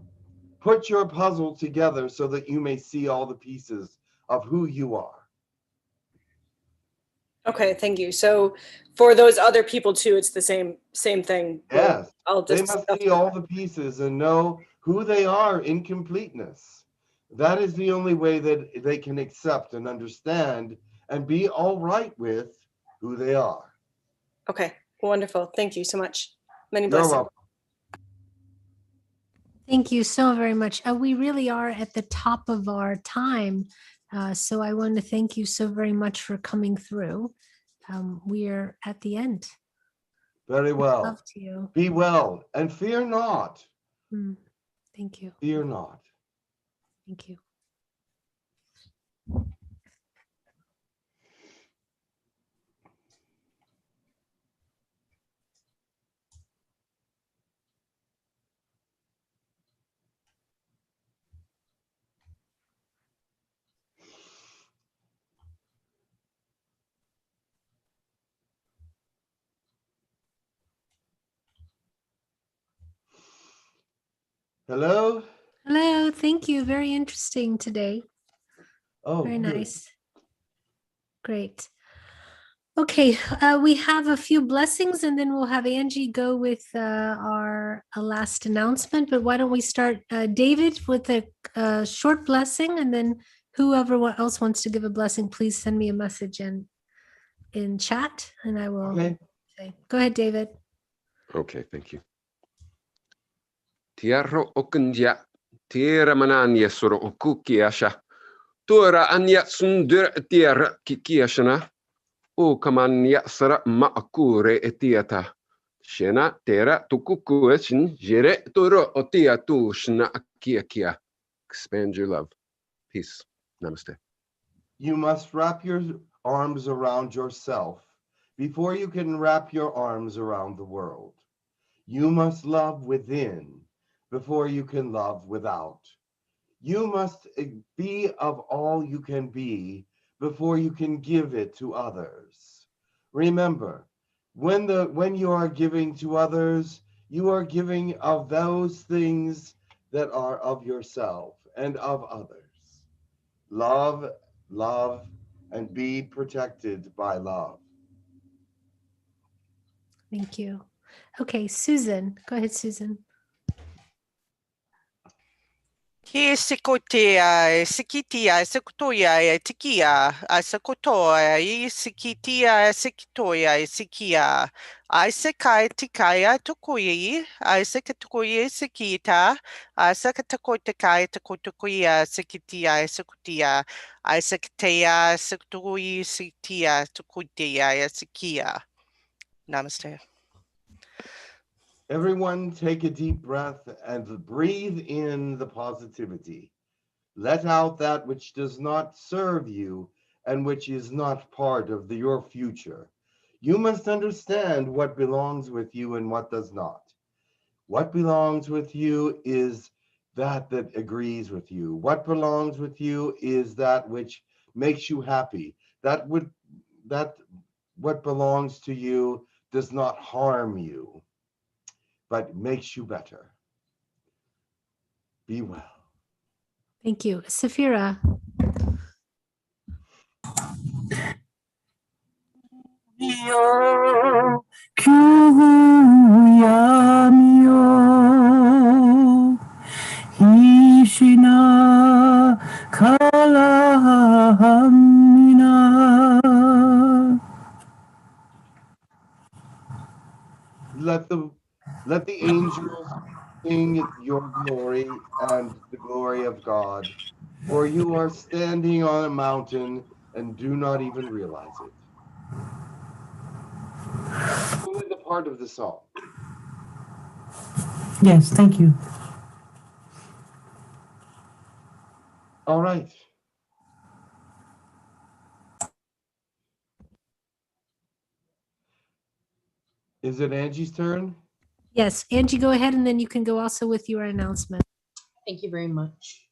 put your puzzle together so that you may see all the pieces of who you are. Okay, thank you. So for those other people too, it's the same thing. Yes, they must see all the pieces and know who they are in completeness. That is the only way that they can accept and understand and be all right with who they are. Okay, wonderful. Thank you so much. Many You're blessings. welcome. Thank you so very much. We really are at the top of our time. So I want to thank you so very much for coming through. We are at the end. Very well. Love to you. Be well and fear not. Thank you. Fear not. Thank you. Hello? Hello, thank you. Very interesting today. Oh, very good. nice. Great. Okay, we have a few blessings and then we'll have Angie go with our last announcement. But why don't we start, David, with a short blessing, and then whoever else wants to give a blessing, please send me a message in chat and I will say. Go ahead, David. Okay, thank you. Tiaro okunja, tira mananya soro okukiasha, tura anya sundur tiara kikiashana, o kamanya sara maakure etiata. Shena tera tukukuachin jere turo otia tu shna akiakia. Expand your love. Peace. Namaste. You must wrap your arms around yourself before you can wrap your arms around the world. You must love within before you can love without. You must be of all you can be before you can give it to others. Remember, when you are giving to others, you are giving of those things that are of yourself and of others. Love, love, and be protected by love. Thank you. Okay, Susan. Go ahead, Susan. He sikotea, sikitia, sikotoya, tikia, asakotoa, sikitia, sikitoya, sikia. Isakai tikaya tokoyi, isakatokoye sikita, isakatakotakai takotokoya, sikitia, sikotia, isakatea, sikotoyi, sikia, tokotea, sikia. Namaste. Everyone take a deep breath and breathe in the positivity. Let out that which does not serve you and which is not part of your future. You must understand what belongs with you and what does not. What belongs with you is that agrees with you. What belongs with you is that which makes you happy. What belongs to you does not harm you, but makes you better. Be well. Thank you. Safira. Hishina Kalahamina. Let the angels sing your glory and the glory of God, for you are standing on a mountain and do not even realize it. Only the part of the song. Yes, thank you. All right. Is it Angie's turn? Yes, Angie, go ahead, and then you can go also with your announcement. Thank you very much.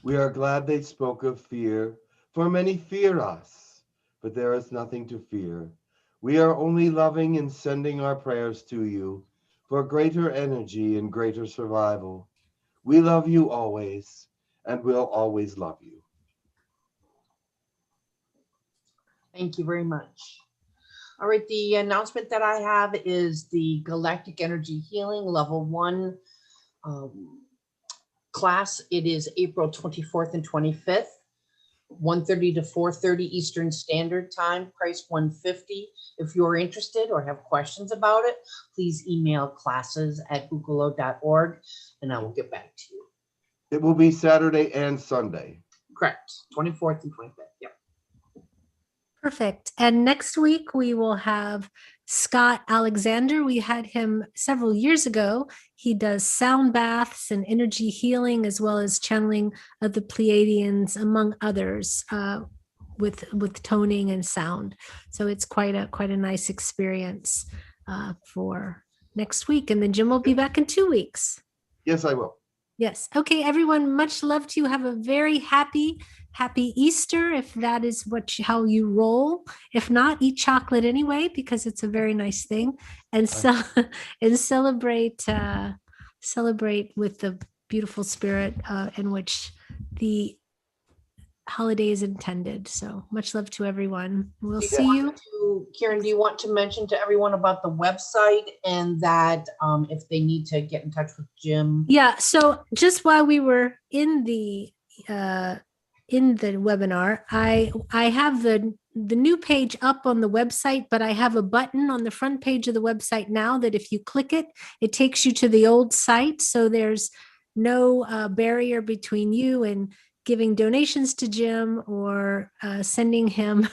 We are glad they spoke of fear, for many fear us, but there is nothing to fear. We are only loving and sending our prayers to you for greater energy and greater survival. We love you always, and will always love you. Thank you very much. All right, the announcement that I have is the Galactic Energy Healing Level 1 class. It is April 24th and 25th, 1:30 to 4:30 Eastern Standard Time, price $150. If you're interested or have questions about it, please email classes@hucolo.org and I will get back to you. It will be Saturday and Sunday. Correct, 24th and 25th, yep. Perfect. And next week we will have Scott Alexander. We had him several years ago. He does sound baths and energy healing, as well as channeling of the Pleiadians, among others, with toning and sound. So it's quite a nice experience for next week. And then Jim will be back in 2 weeks. Yes, I will. Yes. Okay, everyone, much love to you. Have a very happy Easter, if that is how you roll. If not, eat chocolate anyway, because it's a very nice thing. And celebrate with the beautiful spirit in which the holiday is intended. So much love to everyone. We'll see you. Karen, do you want to mention to everyone about the website and that if they need to get in touch with Jim? Yeah. So just while we were in the webinar, I have the new page up on the website, but I have a button on the front page of the website now that if you click it, it takes you to the old site. So there's no barrier between you and giving donations to Jim or sending him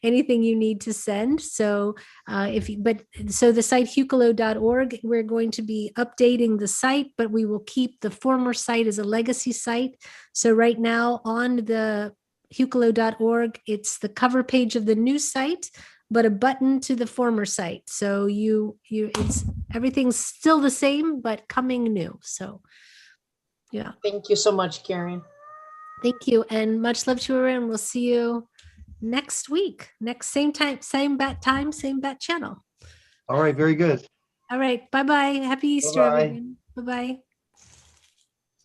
anything you need to send. So so the site hucolo.org, we're going to be updating the site, but we will keep the former site as a legacy site. So right now on the hucolo.org, it's the cover page of the new site, but a button to the former site. So everything's still the same, but coming new. So yeah. Thank you so much, Karen. Thank you. And much love to her. And we'll see you next week. Next same time, same bat time, same bat channel. All right, very good. All right. Bye-bye. Happy Easter, Bye-bye. everyone. Bye-bye.